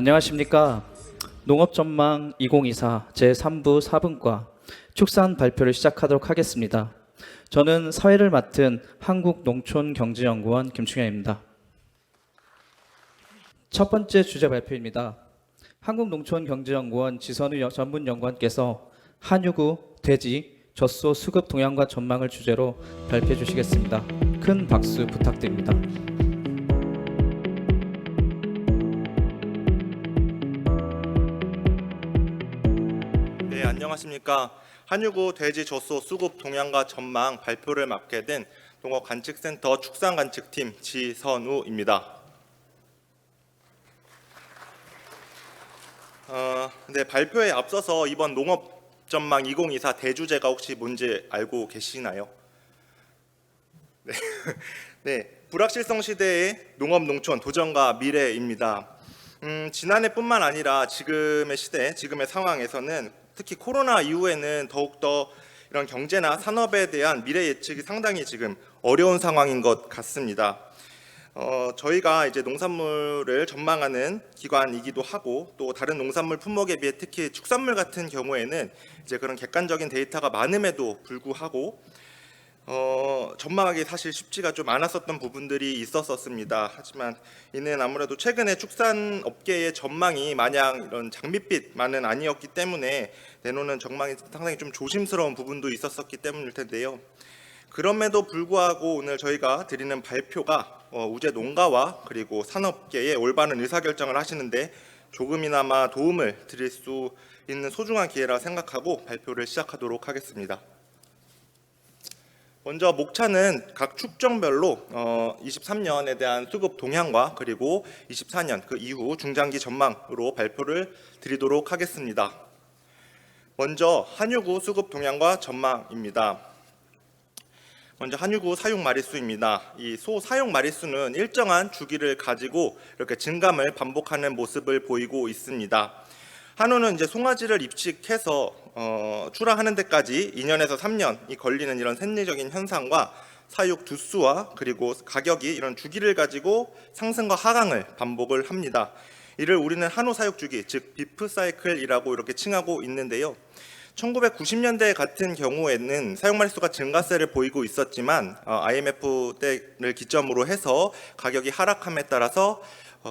안녕하십니까. 농업전망 2024 제3부 4분과 축산 발표를 시작하도록 하겠습니다. 저는 사회를 맡은 한국농촌경제연구원 김충현입니다. 첫 번째 주제 발표입니다. 한국농촌경제연구원 지선우 전문연구원께서 한유구, 돼지, 젖소 수급 동향과 전망을 주제로 발표해 주시겠습니다. 큰 박수 부탁드립니다. 네, 안녕하십니까. 한유구 돼지 젖소 수급 동향과 전망 발표를 맡게 된 농업관측센터 축산관측팀 지선우입니다. 네, 발표에 앞서서 이번 농업전망 2024 대주제가 혹시 뭔지 알고 계시나요? 네, 네, 불확실성 시대의 농업, 농촌, 도전과 미래입니다. 지난해뿐만 아니라 지금의 시대, 지금의 상황에서는 특히 코로나 이후에는 더욱더 이런 경제나 산업에 대한 미래 예측이 상당히 지금 어려운 상황인 것 같습니다. 저희가 이제 농산물을 전망하는 기관이기도 하고 또 다른 농산물 품목에 비해 특히 축산물 같은 경우에는 이제 그런 객관적인 데이터가 많음에도 불구하고 전망하기 사실 쉽지가 좀 않았었던 부분들이 있었습니다. 하지만 이는 아무래도 최근에 축산업계의 전망이 마냥 이런 장밋빛만은 아니었기 때문에 내놓는 전망이 상당히 좀 조심스러운 부분도 있었기 때문일 텐데요. 그럼에도 불구하고 오늘 저희가 드리는 발표가 우제 농가와 그리고 산업계의 올바른 의사결정을 하시는데 조금이나마 도움을 드릴 수 있는 소중한 기회라 생각하고 발표를 시작하도록 하겠습니다. 먼저 목차는 각 축정별로 23년에 대한 수급 동향과 그리고 24년 그 이후 중장기 전망으로 발표를 드리도록 하겠습니다. 먼저 한유구 수급 동향과 전망입니다. 먼저 한유구 사육 마리수입니다. 이 소 사육 마리수는 일정한 주기를 가지고 이렇게 증감을 반복하는 모습을 보이고 있습니다. 한우는 이제 송아지를 입식해서 출하하는 데까지 2년에서 3년이 걸리는 이런 생리적인 현상과 사육 두수와 그리고 가격이 이런 주기를 가지고 상승과 하강을 반복을 합니다. 이를 우리는 한우 사육 주기, 즉 비프 사이클이라고 이렇게 칭하고 있는데요. 1990년대 같은 경우에는 사육 마리수가 증가세를 보이고 있었지만 IMF 때를 기점으로 해서 가격이 하락함에 따라서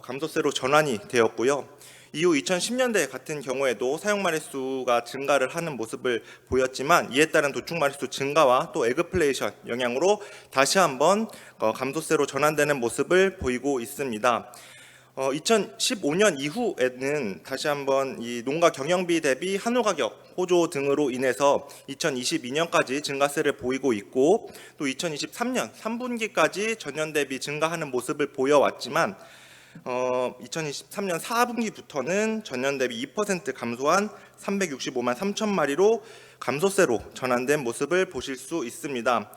감소세로 전환이 되었고요. 이후 2010년대 같은 경우에도 사육 마리수가 증가를 하는 모습을 보였지만 이에 따른 도축 마리수 증가와 또 에그플레이션 영향으로 다시 한번 감소세로 전환되는 모습을 보이고 있습니다. 2015년 이후에는 다시 한번 이 농가 경영비 대비 한우 가격 호조 등으로 인해서 2022년까지 증가세를 보이고 있고 또 2023년 3분기까지 전년 대비 증가하는 모습을 보여왔지만 2023년 4분기부터는 전년 대비 2% 감소한 365만 3천 마리로 감소세로 전환된 모습을 보실 수 있습니다.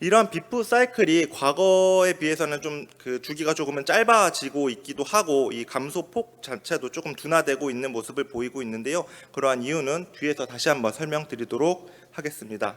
이러한 비프 사이클이 과거에 비해서는 좀 그 주기가 조금은 짧아지고 있기도 하고 이 감소폭 자체도 조금 둔화되고 있는 모습을 보이고 있는데요. 그러한 이유는 뒤에서 다시 한번 설명드리도록 하겠습니다.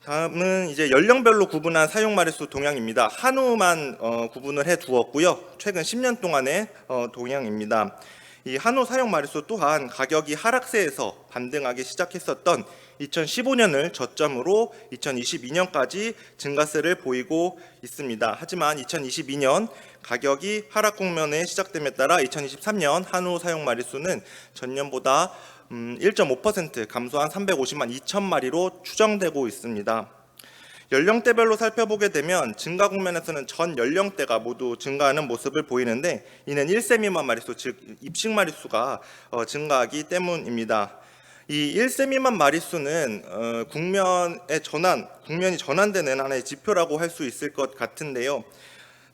다음은 이제 연령별로 구분한 사육 마리수 동향입니다. 한우만 구분을 해 두었고요. 최근 10년 동안의 동향입니다. 이 한우 사육 마리수 또한 가격이 하락세에서 반등하기 시작했었던 2015년을 저점으로 2022년까지 증가세를 보이고 있습니다. 하지만 2022년 가격이 하락 국면에 시작됨에 따라 2023년 한우 사육 마리수는 전년보다 1.5% 감소한 350만 2천 마리로 추정되고 있습니다. 연령대별로 살펴보게 되면 증가 국면에서는 전 연령대가 모두 증가하는 모습을 보이는데 이는 1세 미만 마리수 즉 입식 마리수가 증가하기 때문입니다. 이 1세 미만 마리수는 국면이 전환되는 하나의 지표라고 할 수 있을 것 같은데요.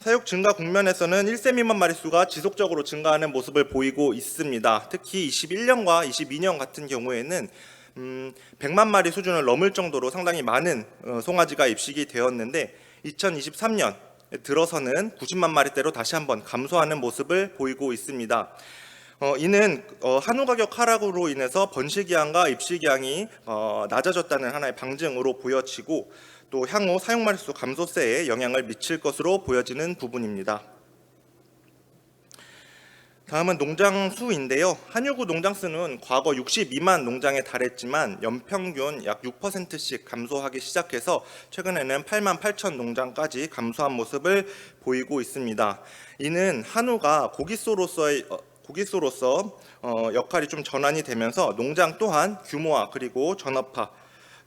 사육 증가 국면에서는 1세 미만 마리수가 지속적으로 증가하는 모습을 보이고 있습니다. 특히 21년과 22년 같은 경우에는 100만 마리 수준을 넘을 정도로 상당히 많은 송아지가 입식이 되었는데 2023년 들어서는 90만 마리대로 다시 한번 감소하는 모습을 보이고 있습니다. 이는 한우 가격 하락으로 인해서 번식량과 입식량이 낮아졌다는 하나의 방증으로 보여지고 또 향후 사육 마리수 감소세에 영향을 미칠 것으로 보여지는 부분입니다. 다음은 농장 수인데요. 한유구 농장 수는 과거 62만 농장에 달했지만 연평균 약 6%씩 감소하기 시작해서 최근에는 8만 8천 농장까지 감소한 모습을 보이고 있습니다. 이는 한우가 고기소로서 역할이 좀 전환이 되면서 농장 또한 규모화 그리고 전업화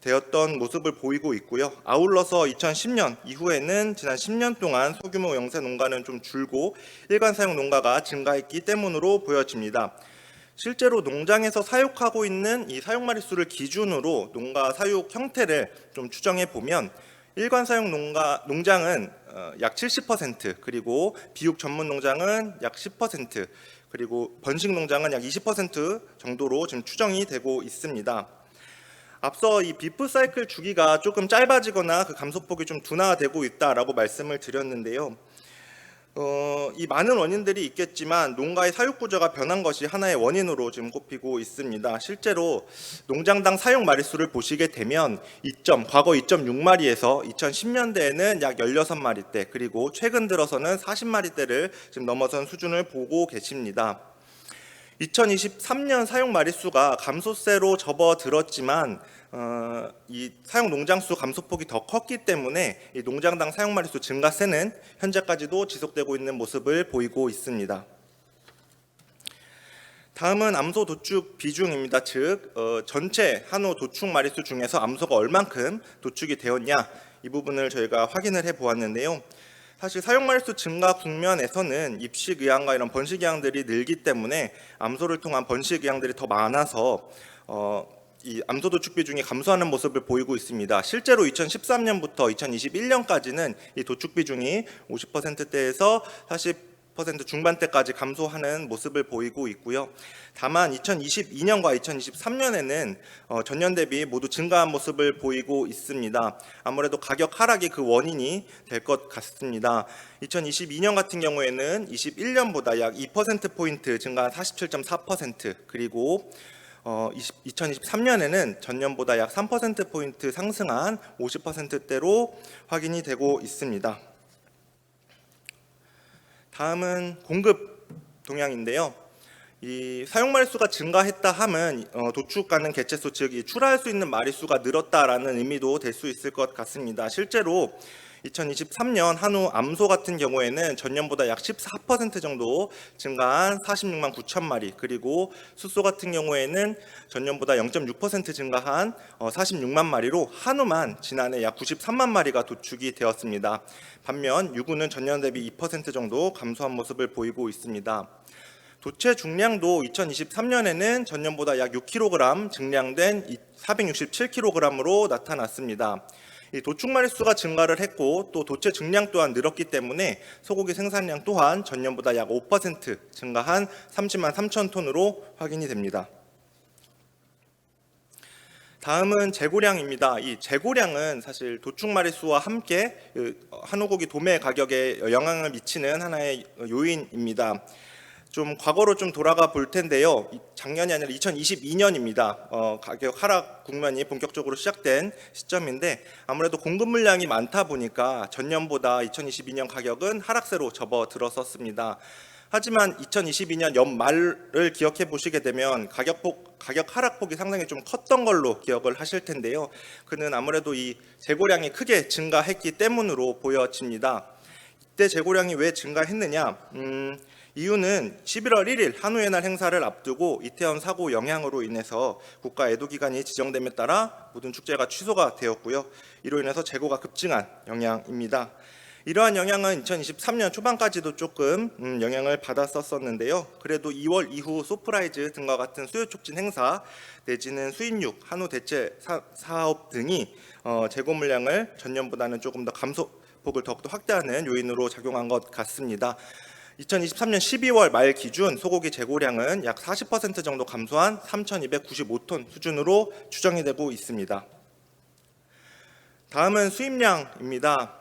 되었던 모습을 보이고 있고요. 아울러서 2010년 이후에는 지난 10년 동안 소규모 영세 농가는 좀 줄고 일반 사육 농가가 증가했기 때문으로 보여집니다. 실제로 농장에서 사육하고 있는 이 사육 마리수를 기준으로 농가 사육 형태를 좀 추정해 보면 일반 사육 농장은 약 70%, 그리고 비육 전문 농장은 약 10%, 그리고 번식 농장은 약 20% 정도로 지금 추정이 되고 있습니다. 앞서 이 비프 사이클 주기가 조금 짧아지거나 그 감소폭이 좀 둔화되고 있다라고 말씀을 드렸는데요. 이 많은 원인들이 있겠지만 농가의 사육 구조가 변한 것이 하나의 원인으로 지금 꼽히고 있습니다. 실제로 농장당 사육 마리수를 보시게 되면 과거 2.6마리에서 2010년대에는 약 16마리대, 그리고 최근 들어서는 40마리대를 지금 넘어선 수준을 보고 계십니다. 2023년 사육 마리수가 감소세로 접어들었지만 이 사육 농장 수 감소폭이 더 컸기 때문에 이 농장당 사육 마리수 증가세는 현재까지도 지속되고 있는 모습을 보이고 있습니다. 다음은 암소 도축 비중입니다. 즉 전체 한우 도축 마리수 중에서 암소가 얼만큼 도축이 되었냐, 이 부분을 저희가 확인을 해 보았는데요. 사실 사육 마리수 증가 국면에서는 입식 의향과 이런 번식 의향들이 늘기 때문에 암소를 통한 번식 의향들이 더 많아서 이 암소 도축 비중이 감소하는 모습을 보이고 있습니다. 실제로 2013년부터 2021년까지는 이 도축 비중이 50%대에서 40% 중반대까지 감소하는 모습을 보이고 있고요. 다만 2022년과 2023년에는 전년 대비 모두 증가한 모습을 보이고 있습니다. 아무래도 가격 하락이 그 원인이 될 것 같습니다. 2022년 같은 경우에는 21년보다 약 2%포인트 증가한 47.4%, 그리고 2023년에는 전년보다 약 3%포인트 상승한 50%대로 확인이 되고 있습니다. 다음은 공급 동향인데요. 이 사육 마리수가 증가했다 함은 도축 가능 개체수, 즉 출하할 수 있는 마리수가 늘었다라는 의미도 될 수 있을 것 같습니다. 실제로 2023년 한우 암소 같은 경우에는 전년보다 약 14% 정도 증가한 46만 9천 마리, 그리고 숫소 같은 경우에는 전년보다 0.6% 증가한 46만 마리로 한우만 지난해 약 93만 마리가 도축이 되었습니다. 반면 유구는 전년 대비 2% 정도 감소한 모습을 보이고 있습니다. 도체 중량도 2023년에는 전년보다 약 6kg 증량된 467kg으로 나타났습니다. 이 도축 마리수가 증가를 했고 또 도체 증량 또한 늘었기 때문에 소고기 생산량 또한 전년보다 약 5% 증가한 30만 3천 톤으로 확인이 됩니다. 다음은 재고량입니다. 이 재고량은 사실 도축 마리수와 함께 한우고기 도매 가격에 영향을 미치는 하나의 요인입니다. 좀 과거로 좀 돌아가 볼 텐데요. 작년이 아니라 2022년입니다. 가격 하락 국면이 본격적으로 시작된 시점인데 아무래도 공급 물량이 많다 보니까 전년보다 2022년 가격은 하락세로 접어들었었습니다. 하지만 2022년 연말을 기억해 보시게 되면 가격 하락폭이 상당히 좀 컸던 걸로 기억을 하실 텐데요. 그는 아무래도 이 재고량이 크게 증가했기 때문으로 보여집니다. 이때 재고량이 왜 증가했느냐? 이유는 11월 1일 한우의 날 행사를 앞두고 이태원 사고 영향으로 인해서 국가 애도기간이 지정됨에 따라 모든 축제가 취소가 되었고요. 이로 인해서 재고가 급증한 영향입니다. 이러한 영향은 2023년 초반까지도 조금 영향을 받았었는데요. 그래도 2월 이후 소프라이즈 등과 같은 수요 촉진 행사 내지는 수입육, 한우 대체 사업 등이 재고 물량을 전년보다는 조금 더 감소폭을 더욱더 확대하는 요인으로 작용한 것 같습니다. 2023년 12월 말 기준 소고기 재고량은 약 40% 정도 감소한 3,295톤 수준으로 추정이 되고 있습니다. 다음은 수입량입니다.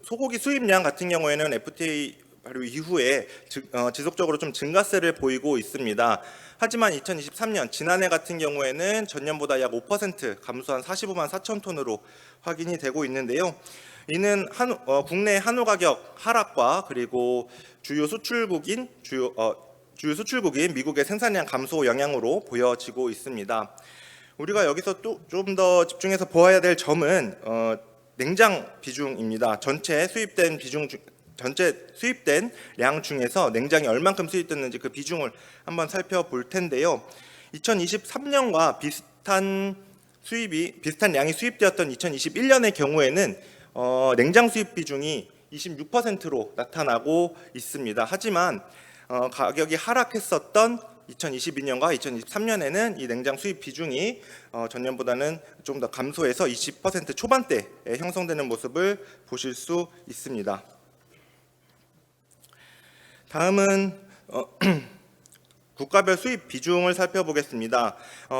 소고기 수입량 같은 경우에는 FTA 발효 이후에 지속적으로 좀 증가세를 보이고 있습니다. 하지만 2023년 지난해 같은 경우에는 전년보다 약 5% 감소한 45만 4천 톤으로 확인이 되고 있는데요. 이는 국내 한우 가격 하락과 그리고 주요 수출국인 미국의 생산량 감소 영향으로 보여지고 있습니다. 우리가 여기서 또 좀 더 집중해서 보아야 될 점은 냉장 비중입니다. 전체 수입된 량 중에서 냉장이 얼만큼 수입됐는지 그 비중을 한번 살펴볼 텐데요. 2023년과 비슷한 양이 수입되었던 2021년의 경우에는 냉장 수입 비중이 26%로 나타나고 있습니다. 하지만 가격이 하락했었던 2022년과 2023년에는 이 냉장 수입 비중이 전년보다는 좀 더 감소해서 20% 초반대에 형성되는 모습을 보실 수 있습니다. 다음은 국가별 수입 비중을 살펴보겠습니다.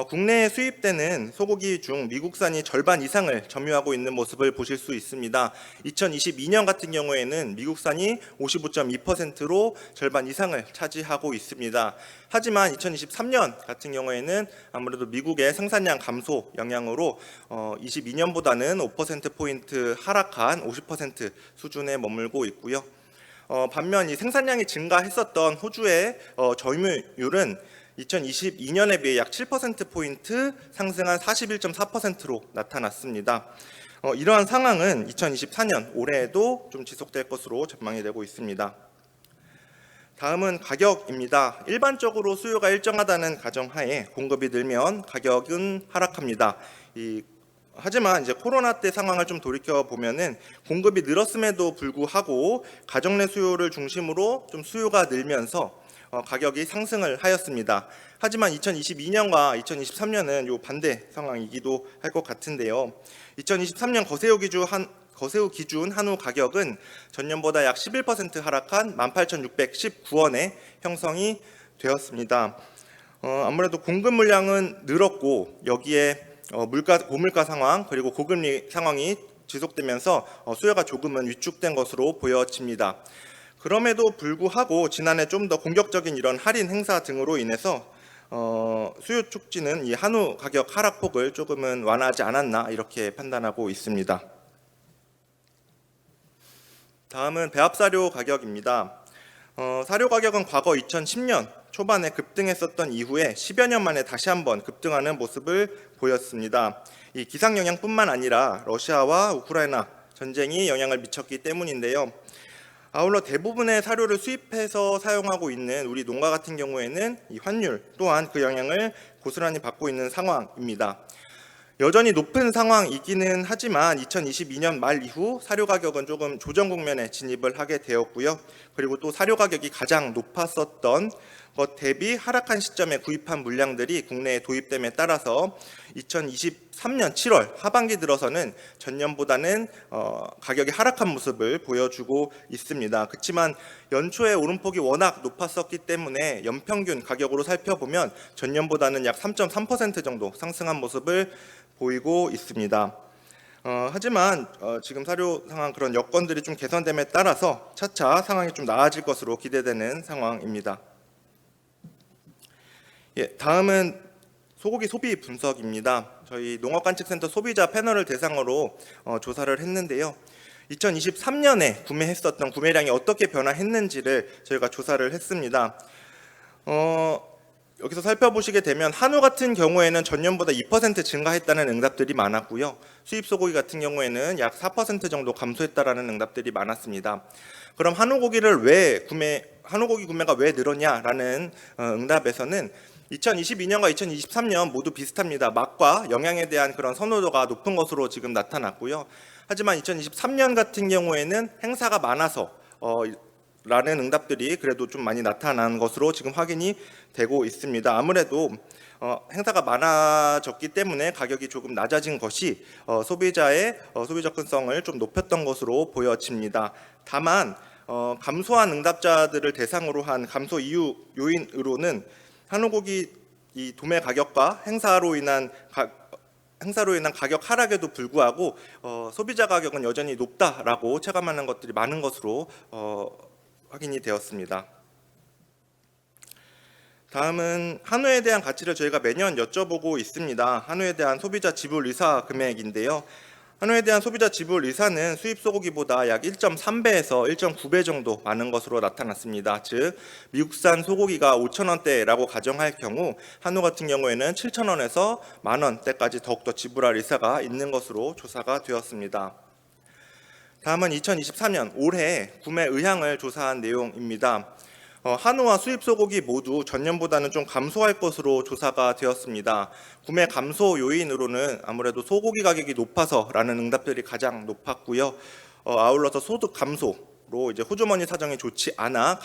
국내에 수입되는 소고기 중 미국산이 절반 이상을 점유하고 있는 모습을 보실 수 있습니다. 2022년 같은 경우에는 미국산이 55.2%로 절반 이상을 차지하고 있습니다. 하지만 2023년 같은 경우에는 아무래도 미국의 생산량 감소 영향으로 22년보다는 5%포인트 하락한 50% 수준에 머물고 있고요. 반면 이 생산량이 증가했었던 호주의 점유율은 2022년에 비해 약 7%포인트 상승한 41.4%로 나타났습니다. 이러한 상황은 2024년 올해에도 좀 지속될 것으로 전망이 되고 있습니다. 다음은 가격입니다. 일반적으로 수요가 일정하다는 가정하에 공급이 늘면 가격은 하락합니다. 하지만 이제 코로나 때 상황을 좀 돌이켜 보면은 공급이 늘었음에도 불구하고 가정 내 수요를 중심으로 좀 수요가 늘면서 가격이 상승을 하였습니다. 하지만 2022년과 2023년은 요 반대 상황이기도 할 것 같은데요. 2023년 거세우 기준 한우 가격은 전년보다 약 11% 하락한 18,619원에 형성이 되었습니다. 아무래도 공급 물량은 늘었고 여기에 고물가 상황 그리고 고금리 상황이 지속되면서 수요가 조금은 위축된 것으로 보여집니다. 그럼에도 불구하고 지난해 좀 더 공격적인 이런 할인 행사 등으로 인해서 수요 촉진은 이 한우 가격 하락폭을 조금은 완화하지 않았나 이렇게 판단하고 있습니다. 다음은 배합사료 가격입니다. 사료 가격은 과거 2010년 초반에 급등했었던 이후에 10여 년 만에 다시 한번 급등하는 모습을 보였습니다. 이 기상 영향뿐만 아니라 러시아와 우크라이나 전쟁이 영향을 미쳤기 때문인데요. 아울러 대부분의 사료를 수입해서 사용하고 있는 우리 농가 같은 경우에는 이 환율 또한 그 영향을 고스란히 받고 있는 상황입니다. 여전히 높은 상황이기는 하지만 2022년 말 이후 사료 가격은 조금 조정 국면에 진입을 하게 되었고요. 그리고 또 사료 가격이 가장 높았었던 것 대비 하락한 시점에 구입한 물량들이 국내에 도입됨에 따라서 2023년 7월 하반기 들어서는 전년보다는 가격이 하락한 모습을 보여주고 있습니다. 그렇지만 연초에 오름폭이 워낙 높았었기 때문에 연평균 가격으로 살펴보면 전년보다는 약 3.3% 정도 상승한 모습을 보이고 있습니다. 하지만 지금 사료 상황 그런 여건들이 좀 개선됨에 따라서 차차 상황이 좀 나아질 것으로 기대되는 상황입니다. 다음은 소고기 소비 분석입니다. 저희 농업관측센터 소비자 패널을 대상으로 조사를 했는데요. 2023년에 구매했었던 구매량이 어떻게 변화했는지를 저희가 조사를 했습니다. 여기서 살펴보시게 되면 한우 같은 경우에는 전년보다 2% 증가했다는 응답들이 많았고요. 수입 소고기 같은 경우에는 약 4% 정도 감소했다라는 응답들이 많았습니다. 그럼 한우고기 구매가 왜 늘었냐라는 응답에서는 2022년과 2023년 모두 비슷합니다. 맛과 영양에 대한 그런 선호도가 높은 것으로 지금 나타났고요. 하지만 2023년 같은 경우에는 행사가 많아서 라는 응답들이 그래도 좀 많이 나타난 것으로 지금 확인이 되고 있습니다. 아무래도 행사가 많아졌기 때문에 가격이 조금 낮아진 것이 소비자의 소비 접근성을 좀 높였던 것으로 보여집니다. 다만 감소한 응답자들을 대상으로 한 감소 이유 요인으로는 한우고기 이 도매 가격과 행사로 인한 가격 하락에도 불구하고 소비자 가격은 여전히 높다라고 체감하는 것들이 많은 것으로 확인이 되었습니다. 다음은 한우에 대한 가치를 저희가 매년 여쭤보고 있습니다. 한우에 대한 소비자 지불 의사 금액인데요. 한우에 대한 소비자 지불 의사는 수입 소고기보다 약 1.3배에서 1.9배 정도 많은 것으로 나타났습니다. 즉 미국산 소고기가 5,000원대라고 가정할 경우 한우 같은 경우에는 7,000원에서 10,000원대까지 더욱더 지불할 의사가 있는 것으로 조사가 되었습니다. 다음은 2023년 올해 구매 의향을 조사한 내용입니다. 한우와 수입 소고기 모두 전년보다는 좀 감소할 것으로 조사가 되었습니다. 구매 감소 요인으로는 아무래도 소고기 가격이 높아서라는 응답들이 가장 높았고요. 아울러서 소득 감소로 이제 호주머니 사정이 좋지 않아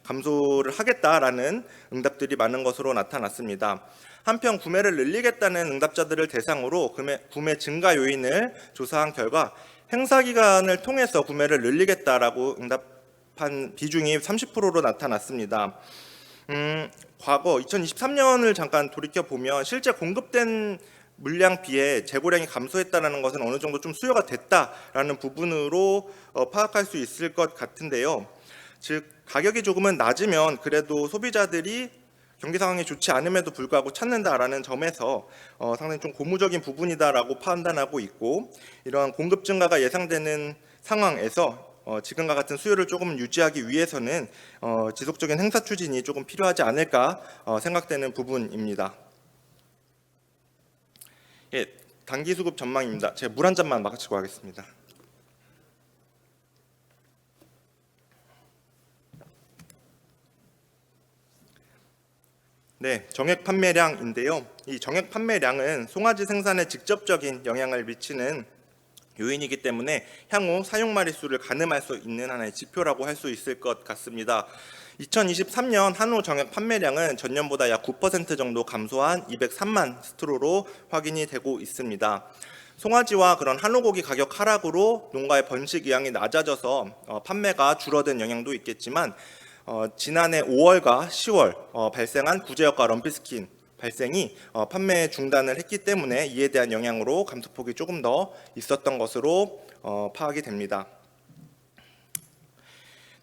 감소를 하겠다라는 응답들이 많은 것으로 나타났습니다. 한편 구매를 늘리겠다는 응답자들을 대상으로 구매 증가 요인을 조사한 결과 행사 기간을 통해서 구매를 늘리겠다라고 응답한 비중이 30%로 나타났습니다. 과거 2023년을 잠깐 돌이켜 보면 실제 공급된 물량 비해 재고량이 감소했다는 것은 어느 정도 좀 수요가 됐다라는 부분으로 파악할 수 있을 것 같은데요. 즉 가격이 조금은 낮으면 그래도 소비자들이 경기 상황이 좋지 않음에도 불구하고 찾는다라는 점에서 상당히 좀 고무적인 부분이다라고 판단하고 있고, 이러한 공급 증가가 예상되는 상황에서 지금과 같은 수요를 조금 유지하기 위해서는 지속적인 행사 추진이 조금 필요하지 않을까 생각되는 부분입니다. 예, 단기 수급 전망입니다. 제가 물 한 잔만 마시고 가겠습니다. 네, 정액 판매량인데요. 이 정액 판매량은 송아지 생산에 직접적인 영향을 미치는 요인이기 때문에 향후 사용 마리수를 가늠할 수 있는 하나의 지표라고 할 수 있을 것 같습니다. 2023년 한우 정액 판매량은 전년보다 약 9% 정도 감소한 203만 스트로로 확인이 되고 있습니다. 송아지와 그런 한우고기 가격 하락으로 농가의 번식 의향이 낮아져서 판매가 줄어든 영향도 있겠지만 지난해 5월과 10월 발생한 구제역과 럼피스킨 발생이 판매 중단을 했기 때문에 이에 대한 영향으로 감소폭이 조금 더 있었던 것으로 파악이 됩니다.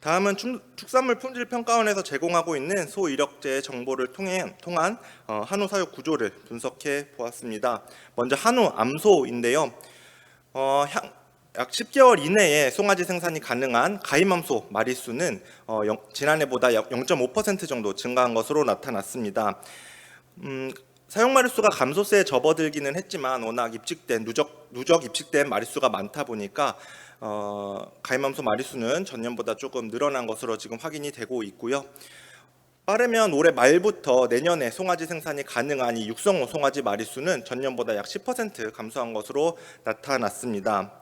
다음은 축산물 품질 평가원에서 제공하고 있는 소 이력제 정보를 통한 한우 사육 구조를 분석해 보았습니다. 먼저 한우 암소인데요. 약 10개월 이내에 송아지 생산이 가능한 가임암소 마리수는 지난해보다 약 0.5% 정도 증가한 것으로 나타났습니다. 사용 마리수가 감소세에 접어들기는 했지만 워낙 누적 입식된 마리수가 많다 보니까 가임암소 마리수는 전년보다 조금 늘어난 것으로 지금 확인이 되고 있고요. 빠르면 올해 말부터 내년에 송아지 생산이 가능한 이 육성호 송아지 마리수는 전년보다 약 10% 감소한 것으로 나타났습니다.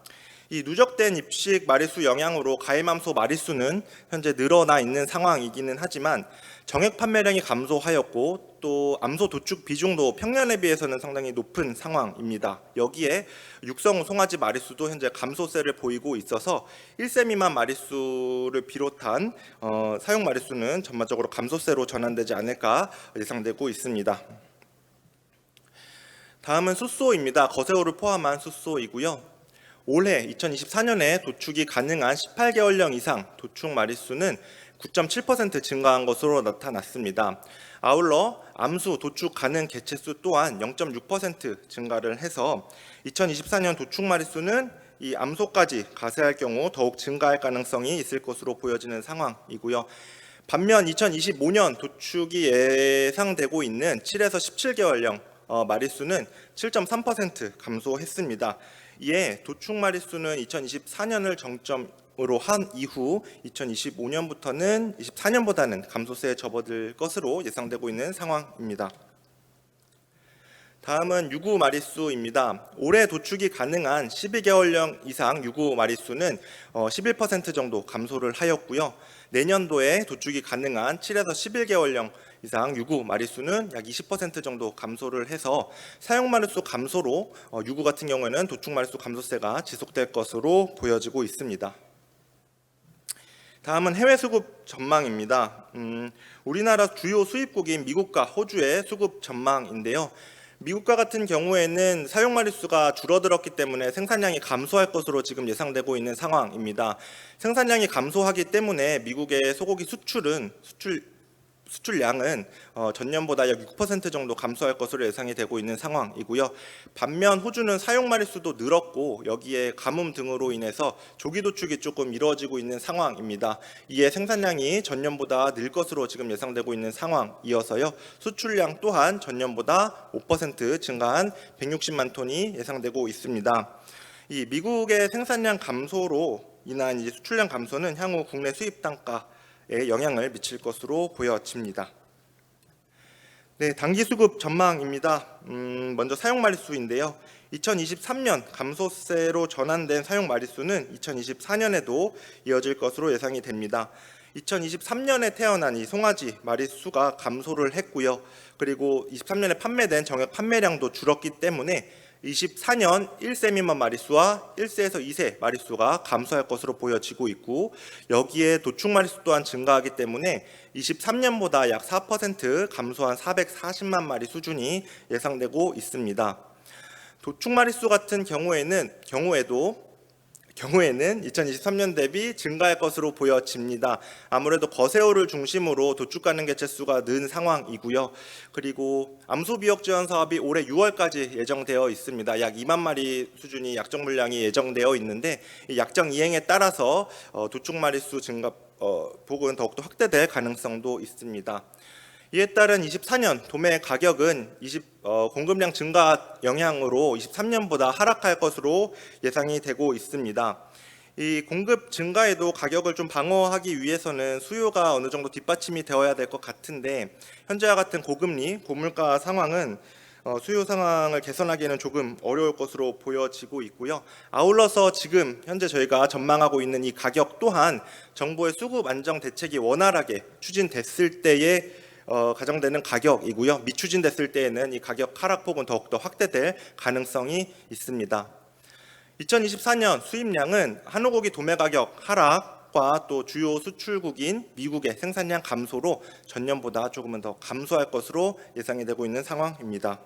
이 누적된 입식 마리수 영향으로 가임암소 마리수는 현재 늘어나 있는 상황이기는 하지만 정액 판매량이 감소하였고 또 암소 도축 비중도 평년에 비해서는 상당히 높은 상황입니다. 여기에 육성후 송아지 마리수도 현재 감소세를 보이고 있어서 1세 미만 마리수를 비롯한 사용 마리수는 전반적으로 감소세로 전환되지 않을까 예상되고 있습니다. 다음은 숫소입니다. 거세어를 포함한 숫소이고요. 올해 2024년에 도축이 가능한 18개월령 이상 도축 마리수는 9.7% 증가한 것으로 나타났습니다. 아울러 암수 도축 가능 개체수 또한 0.6% 증가를 해서 2024년 도축 마리수는 이 암소까지 가세할 경우 더욱 증가할 가능성이 있을 것으로 보여지는 상황이고요. 반면 2025년 도축이 예상되고 있는 7에서 17개월령 마리수는 7.3% 감소했습니다. 이에 도축 마리수는 2024년을 정점으로 한 이후 2025년부터는 24년보다는 감소세에 접어들 것으로 예상되고 있는 상황입니다. 다음은 유구 마리수입니다. 올해 도축이 가능한 12개월령 이상 유구 마리수는 11% 정도 감소를 하였고요. 내년도에 도축이 가능한 7에서 11개월령 이상 유구 마리수는 약 20% 정도 감소를 해서 사용 마리수 감소로 유구 같은 경우에는 도축 마리수 감소세가 지속될 것으로 보여지고 있습니다. 다음은 해외 수급 전망입니다. 우리나라 주요 수입국인 미국과 호주의 수급 전망인데요. 미국과 같은 경우에는 사용 마리수가 줄어들었기 때문에 생산량이 감소할 것으로 지금 예상되고 있는 상황입니다. 생산량이 감소하기 때문에 미국의 소고기 수출 수출량은 전년보다 약 6% 정도 감소할 것으로 예상이 되고 있는 상황이고요. 반면 호주는 사용 마리수도 늘었고 여기에 가뭄 등으로 인해서 조기 도축이 조금 이루어지고 있는 상황입니다. 이에 생산량이 전년보다 늘 것으로 지금 예상되고 있는 상황이어서요. 수출량 또한 전년보다 5% 증가한 160만 톤이 예상되고 있습니다. 이 미국의 생산량 감소로 인한 이 수출량 감소는 향후 국내 수입 단가 영향을 미칠 것으로 보여집니다. 네, 단기 수급 전망입니다. 먼저 사용 마리수인데요. 2023년 감소세로 전환된 사용 마리수는 2024년에도 이어질 것으로 예상이 됩니다. 2023년에 태어난 이 송아지 마리수가 감소를 했고요. 그리고 23년에 판매된 정액 판매량도 줄었기 때문에 24년 1세 미만 마리수와 1세에서 2세 마리수가 감소할 것으로 보여지고 있고 여기에 도축 마리수 또한 증가하기 때문에 23년보다 약 4% 감소한 440만 마리 수준이 예상되고 있습니다. 도축 마리수 같은 경우에도 2023년 대비 증가할 것으로 보여집니다. 아무래도 거세어를 중심으로 도축 가능 개체수가 는 상황이고요. 그리고 암소 비역 지원 사업이 올해 6월까지 예정되어 있습니다. 약 2만 마리 수준이 약정 물량이 예정되어 있는데 이 약정 이행에 따라서 도축 마리수 증가 폭은 더욱더 확대될 가능성도 있습니다. 이에 따른 24년 도매 가격은 공급량 증가 영향으로 23년보다 하락할 것으로 예상이 되고 있습니다. 이 공급 증가에도 가격을 좀 방어하기 위해서는 수요가 어느 정도 뒷받침이 되어야 될 것 같은데 현재와 같은 고금리, 고물가 상황은 수요 상황을 개선하기에는 조금 어려울 것으로 보여지고 있고요. 아울러서 지금 현재 저희가 전망하고 있는 이 가격 또한 정부의 수급 안정 대책이 원활하게 추진됐을 때에 가정되는 가격이고요. 미추진됐을 때에는 이 가격 하락폭은 더욱더 확대될 가능성이 있습니다. 2024년 수입량은 한우고기 도매 가격 하락과 또 주요 수출국인 미국의 생산량 감소로 전년보다 조금은 더 감소할 것으로 예상이 되고 있는 상황입니다.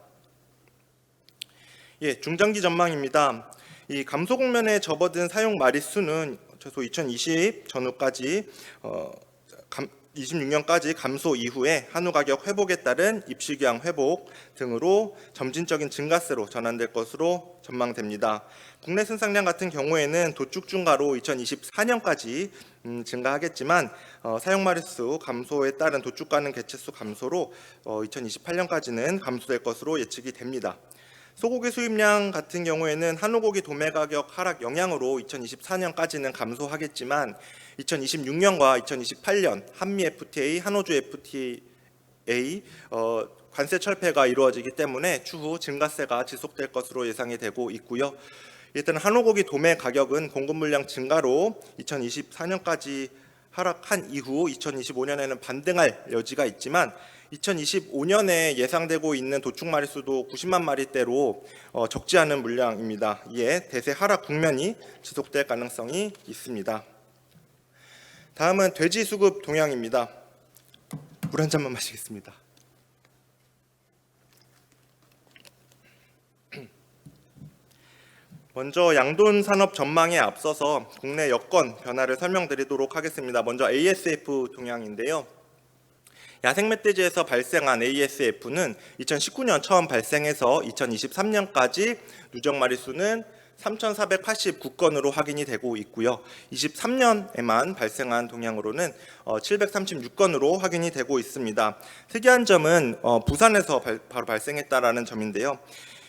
중장기 전망입니다. 이 감소 국면에 접어든 사용 마리수는 최소 2020 전후까지 26년까지 감소 이후에 한우 가격 회복에 따른 입시경 회복 등으로 점진적인 증가세로 전환될 것으로 전망됩니다. 국내 생산량 같은 경우에는 도축 증가로 2024년까지 증가하겠지만 사용 마리수 감소에 따른 도축 가능 개체수 감소로 2028년까지는 감소될 것으로 예측이 됩니다. 소고기 수입량 같은 경우에는 한우고기 도매 가격 하락 영향으로 2024년까지는 감소하겠지만 2026년과 2028년 한미 FTA, 한호주 FTA 관세 철폐가 이루어지기 때문에 추후 증가세가 지속될 것으로 예상이 되고 있고요. 일단 한우고기 도매 가격은 공급 물량 증가로 2024년까지 하락한 이후 2025년에는 반등할 여지가 있지만 2025년에 예상되고 있는 도축 마리수도 90만 마리대로 적지 않은 물량입니다. 이에 대세 하락 국면이 지속될 가능성이 있습니다. 다음은 돼지 수급 동향입니다. 물 한 잔만 마시겠습니다. 먼저 양돈 산업 전망에 앞서서 국내 여건 변화를 설명드리도록 하겠습니다. 먼저 ASF 동향인데요. 야생 멧돼지에서 발생한 ASF는 2019년 처음 발생해서 2023년까지 누적 마리수는 3,489건으로 확인이 되고 있고요. 23년에만 발생한 동향으로는 736건으로 확인이 되고 있습니다. 특이한 점은 부산에서 바로 발생했다라는 점인데요.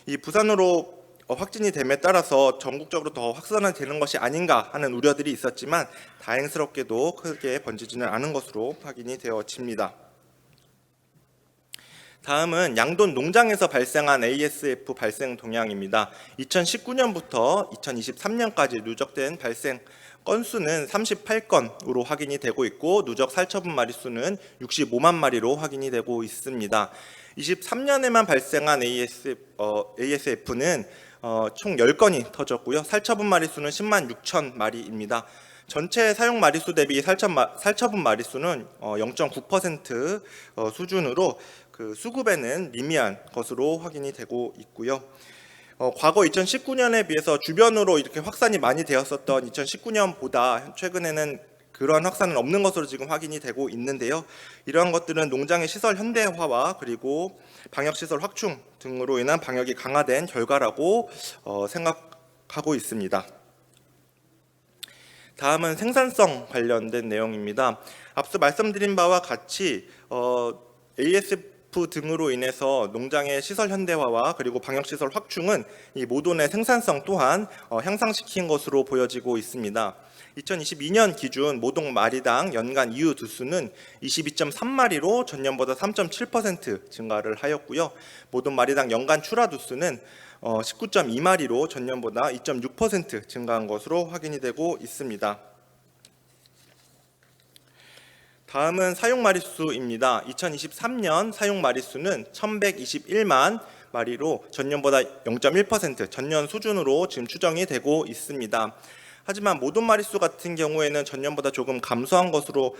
이 부산으로 확진이 됨에 따라서 전국적으로 더 확산되는 것이 아닌가 하는 우려들이 있었지만 다행스럽게도 크게 번지지는 않은 것으로 확인이 되어집니다. 다음은 양돈 농장에서 발생한 ASF 발생 동향입니다. 2019년부터 2023년까지 누적된 발생 건수는 38건으로 확인이 되고 있고 누적 살처분 마리수는 65만 마리로 확인이 되고 있습니다. 23년에만 발생한 ASF는 총 10건이 터졌고요. 살처분 마리수는 10만 6천 마리입니다. 전체 사용 마리수 대비 살처분 마리수는 0.9% 수준으로 그 수급에는 미미한 것으로 확인이 되고 있고요. 과거 2019년에 비해서 주변으로 이렇게 확산이 많이 되었었던 2019년보다 최근에는 그러한 확산은 없는 것으로 지금 확인이 되고 있는데요. 이러한 것들은 농장의 시설 현대화와 그리고 방역시설 확충 등으로 인한 방역이 강화된 결과라고 생각하고 있습니다. 다음은 생산성 관련된 내용입니다. 앞서 말씀드린 바와 같이 ASF 등으로 인해서 농장의 시설 현대화와 그리고 방역시설 확충은 이 모돈의 생산성 또한 향상시킨 것으로 보여지고 있습니다. 2022년 기준 모동 마리당 연간 이유 두수는 22.3마리로 전년보다 3.7% 증가를 하였고요. 모동 마리당 연간 출하 두수는 19.2마리로 전년보다 2.6% 증가한 것으로 확인이 되고 있습니다. 다음은 사용 마리수입니다. 2023년 사용 마리수는 1121만 마리로 전년보다 0.1% 전년 수준으로 지금 추정이 되고 있습니다. 하지만 모돈 마리수 같은 경우에는 전년보다 조금 감소한 것으로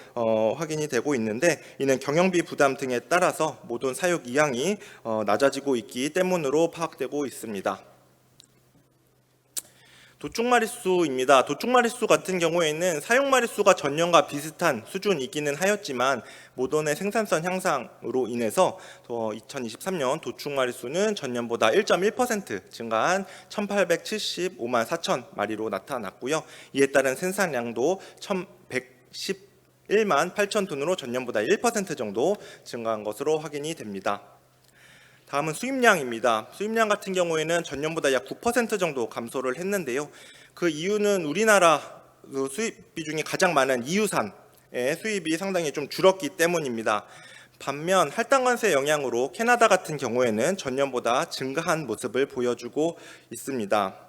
확인이 되고 있는데, 이는 경영비 부담 등에 따라서 모돈 사육 이항이 낮아지고 있기 때문으로 파악되고 있습니다. 도축 마리수입니다. 도축 마리수 같은 경우에는 사용 마리수가 전년과 비슷한 수준이기는 하였지만 모돈의 생산성 향상으로 인해서 2023년 도축 마리수는 전년보다 1.1% 증가한 1,875만 4천 마리로 나타났고요. 이에 따른 생산량도 1,111만 8천 톤으로 전년보다 1% 정도 증가한 것으로 확인이 됩니다. 다음은 수입량입니다. 수입량 같은 경우에는 전년보다 약 9% 정도 감소를 했는데요. 그 이유는 우리나라 수입 비중이 가장 많은 이유산의 수입이 상당히 좀 줄었기 때문입니다. 반면 할당관세 영향으로 캐나다 같은 경우에는 전년보다 증가한 모습을 보여주고 있습니다.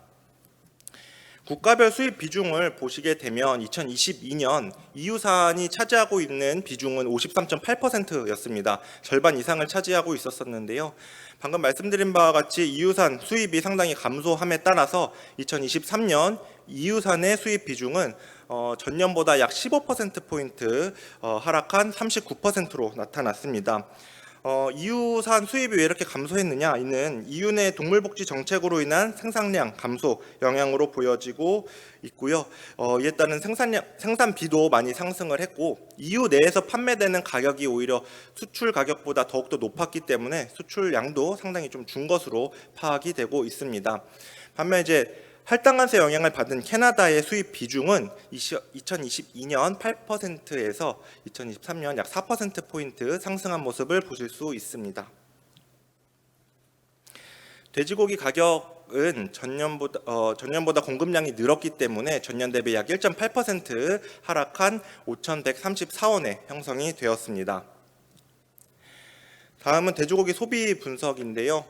국가별 수입 비중을 보시게 되면 2022년 이유산이 차지하고 있는 비중은 53.8%였습니다. 절반 이상을 차지하고 있었는데요. 방금 말씀드린 바와 같이 이유산 수입이 상당히 감소함에 따라서 2023년 이유산의 수입 비중은 전년보다 약 15%포인트 하락한 39%로 나타났습니다. 이유산 수입이 왜 이렇게 감소했느냐? 이는 이유 내 동물복지 정책으로 인한 생산량 감소 영향으로 보여지고 있고요. 이에 따른 생산비도 많이 상승을 했고, 이유 내에서 판매되는 가격이 오히려 수출 가격보다 더욱더 높았기 때문에 수출량도 상당히 좀 준 것으로 파악이 되고 있습니다. 반면 이제 할당관세 영향을 받은 캐나다의 수입 비중은 2022년 8%에서 2023년 약 4%포인트 상승한 모습을 보실 수 있습니다. 돼지고기 가격은 전년보다 공급량이 늘었기 때문에 전년 대비 약 1.8% 하락한 5,134원에 형성이 되었습니다. 다음은 돼지고기 소비 분석인데요.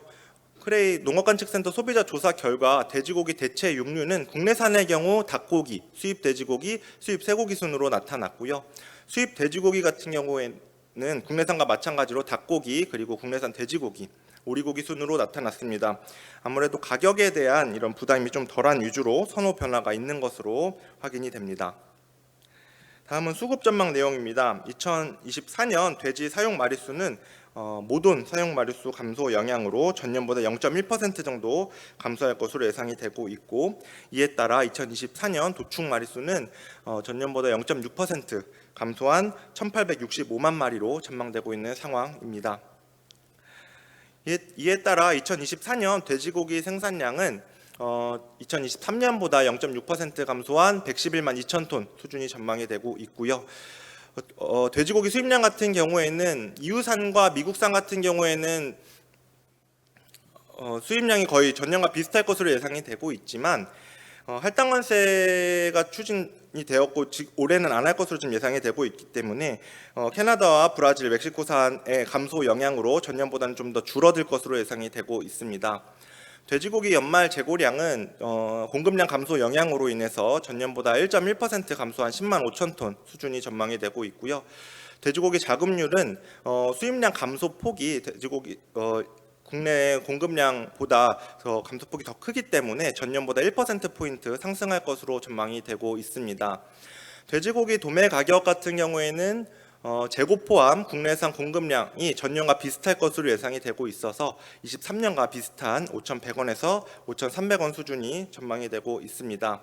크레이 농업관측센터 소비자 조사 결과 돼지고기 대체 육류는 국내산의 경우 닭고기, 수입 돼지고기, 수입 쇠고기 순으로 나타났고요. 수입 돼지고기 같은 경우에는 국내산과 마찬가지로 닭고기 그리고 국내산 돼지고기, 오리고기 순으로 나타났습니다. 아무래도 가격에 대한 이런 부담이 좀 덜한 위주로 선호 변화가 있는 것으로 확인이 됩니다. 다음은 수급 전망 내용입니다. 2024년 돼지 사용 마리수는 모돈 사용 마리수 감소 영향으로 전년보다 0.1% 정도 감소할 것으로 예상이 되고 있고, 이에 따라 2024년 도축 마리수는 전년보다 0.6% 감소한 1,865만 마리로 전망되고 있는 상황입니다. 이에 따라 2024년 돼지고기 생산량은 2023년보다 0.6% 감소한 111만 2천 톤 수준이 전망이 되고 있고요. 돼지고기 수입량 같은 경우에는 이유산과 미국산 같은 경우에는 수입량이 거의 전년과 비슷할 것으로 예상이 되고 있지만 할당관세가 추진이 되었고 올해는 안 할 것으로 좀 예상이 되고 있기 때문에 캐나다와 브라질, 멕시코산의 감소 영향으로 전년보다는 좀 더 줄어들 것으로 예상이 되고 있습니다. 돼지고기 연말 재고량은 공급량 감소 영향으로 인해서 전년보다 1.1% 감소한 10만 5천 톤 수준이 전망이 되고 있고요. 돼지고기 자급률은 수입량 감소 폭이 돼지고기 국내 공급량보다 감소폭이 더 크기 때문에 전년보다 1%포인트 상승할 것으로 전망이 되고 있습니다. 돼지고기 도매 가격 같은 경우에는 재고 포함 국내산 공급량이 전년과 비슷할 것으로 예상이 되고 있어서 23년과 비슷한 5,100원에서 5,300원 수준이 전망이 되고 있습니다.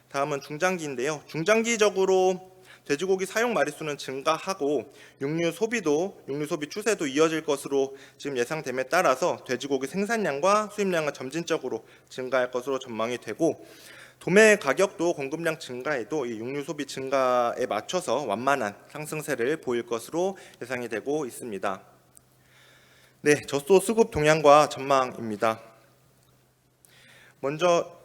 다음은 중장기인데요. 중장기적으로 돼지고기 사용 마리수는 증가하고 육류 소비 추세도 이어질 것으로 지금 예상됨에 따라서 돼지고기 생산량과 수입량은 점진적으로 증가할 것으로 전망이 되고, 도매 가격도 공급량 증가에도 이 육류 소비 증가에 맞춰서 완만한 상승세를 보일 것으로 예상이 되고 있습니다. 네, 젖소 수급 동향과 전망입니다. 먼저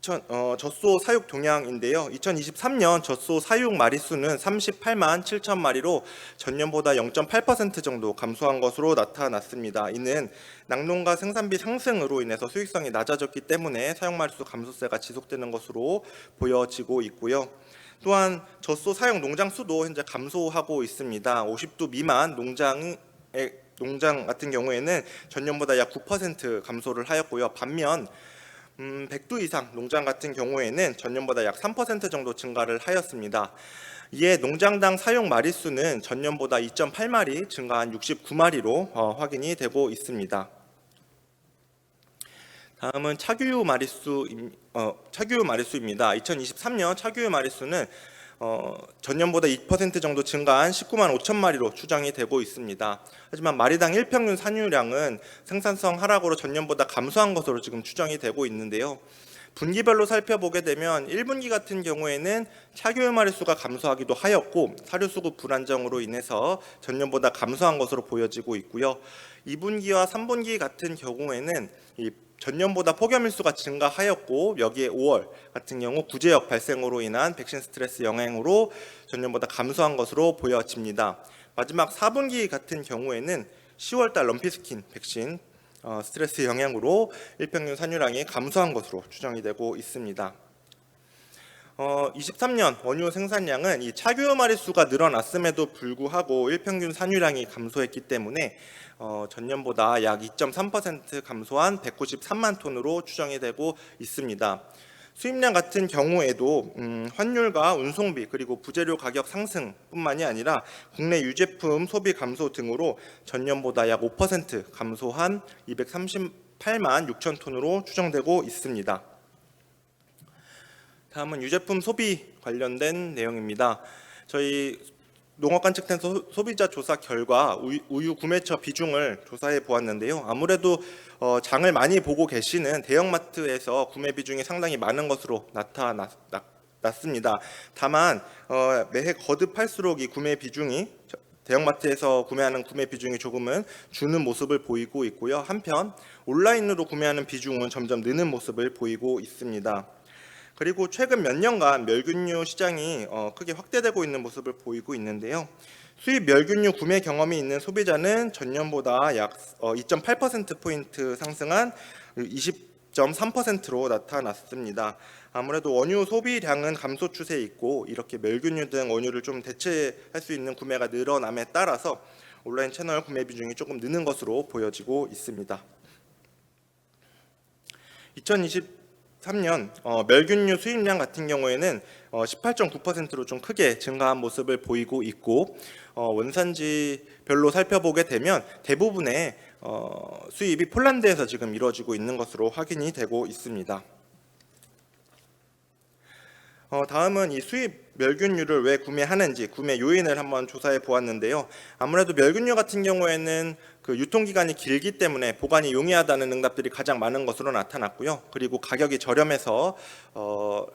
젖소 사육 동향인데요. 2023년 젖소 사육 마리수는 38만 7천 마리로 전년보다 0.8% 정도 감소한 것으로 나타났습니다. 이는 낙농가 생산비 상승으로 인해서 수익성이 낮아졌기 때문에 사육 마리수 감소세가 지속되는 것으로 보여지고 있고요. 또한 젖소 사육 농장 수도 현재 감소하고 있습니다. 50두 미만 농장 같은 경우에는 전년보다 약 9% 감소를 하였고요. 반면 100두 이상 농장 같은 경우에는 전년보다 약 3% 정도 증가를 하였습니다. 이에 농장당 사용 마리수는 전년보다 2.8마리 증가한 69마리로 확인이 되고 있습니다. 다음은 차규 마리수입니다. 2023년 차규 마리수는 전년보다 2% 정도 증가한 19만 5천 마리로 추정이 되고 있습니다. 하지만 마리당 일평균 산유량은 생산성 하락으로 전년보다 감소한 것으로 지금 추정이 되고 있는데요. 분기별로 살펴보게 되면 1분기 같은 경우에는 차규 마리수가 감소하기도 하였고 사료 수급 불안정으로 인해서 전년보다 감소한 것으로 보여지고 있고요. 2분기와 3분기 같은 경우에는 이 전년보다 폭염일수가 증가하였고, 여기에 5월 같은 경우 구제역 발생으로 인한 백신 스트레스 영향으로 전년보다 감소한 것으로 보여집니다. 마지막 4분기 같은 경우에는 10월달 럼피스킨 백신 스트레스 영향으로 일평균 산유량이 감소한 것으로 추정이 되고 있습니다. 23년 원유 생산량은 이 차규 마리수가 늘어났음에도 불구하고 일평균 산유량이 감소했기 때문에 전년보다 약 2.3% 감소한 193만 톤으로 추정이 되고 있습니다. 수입량 같은 경우에도 환율과 운송비 그리고 부재료 가격 상승뿐만이 아니라 국내 유제품 소비 감소 등으로 전년보다 약 5% 감소한 238만 6천 톤으로 추정되고 있습니다. 다음은 유제품 소비 관련된 내용입니다. 저희 농업관측센터 소비자 조사 결과 우유 구매처 비중을 조사해 보았는데요. 아무래도 장을 많이 보고 계시는 대형마트에서 구매 비중이 상당히 많은 것으로 나타났습니다. 다만 매해 거듭할수록 이 구매 비중이 대형마트에서 구매하는 구매 비중이 조금은 주는 모습을 보이고 있고요. 한편 온라인으로 구매하는 비중은 점점 느는 모습을 보이고 있습니다. 그리고 최근 몇 년간 멸균류 시장이 크게 확대되고 있는 모습을 보이고 있는데요. 수입 멸균류 구매 경험이 있는 소비자는 전년보다 약 2.8%포인트 상승한 20.3%로 나타났습니다. 아무래도 원유 소비량은 감소 추세에 있고 이렇게 멸균류 등 원유를 좀 대체할 수 있는 구매가 늘어남에 따라서 온라인 채널 구매 비중이 조금 느는 것으로 보여지고 있습니다. 2023년 멸균류 수입량 같은 경우에는 18.9%로 좀 크게 증가한 모습을 보이고 있고, 원산지별로 살펴보게 되면 대부분의 수입이 폴란드에서 지금 이루어지고 있는 것으로 확인이 되고 있습니다. 다음은 이 수입 멸균류를 왜 구매하는지 구매 요인을 한번 조사해 보았는데요. 아무래도 멸균류 같은 경우에는 그 유통기간이 길기 때문에 보관이 용이하다는 응답들이 가장 많은 것으로 나타났고요. 그리고 가격이 저렴해서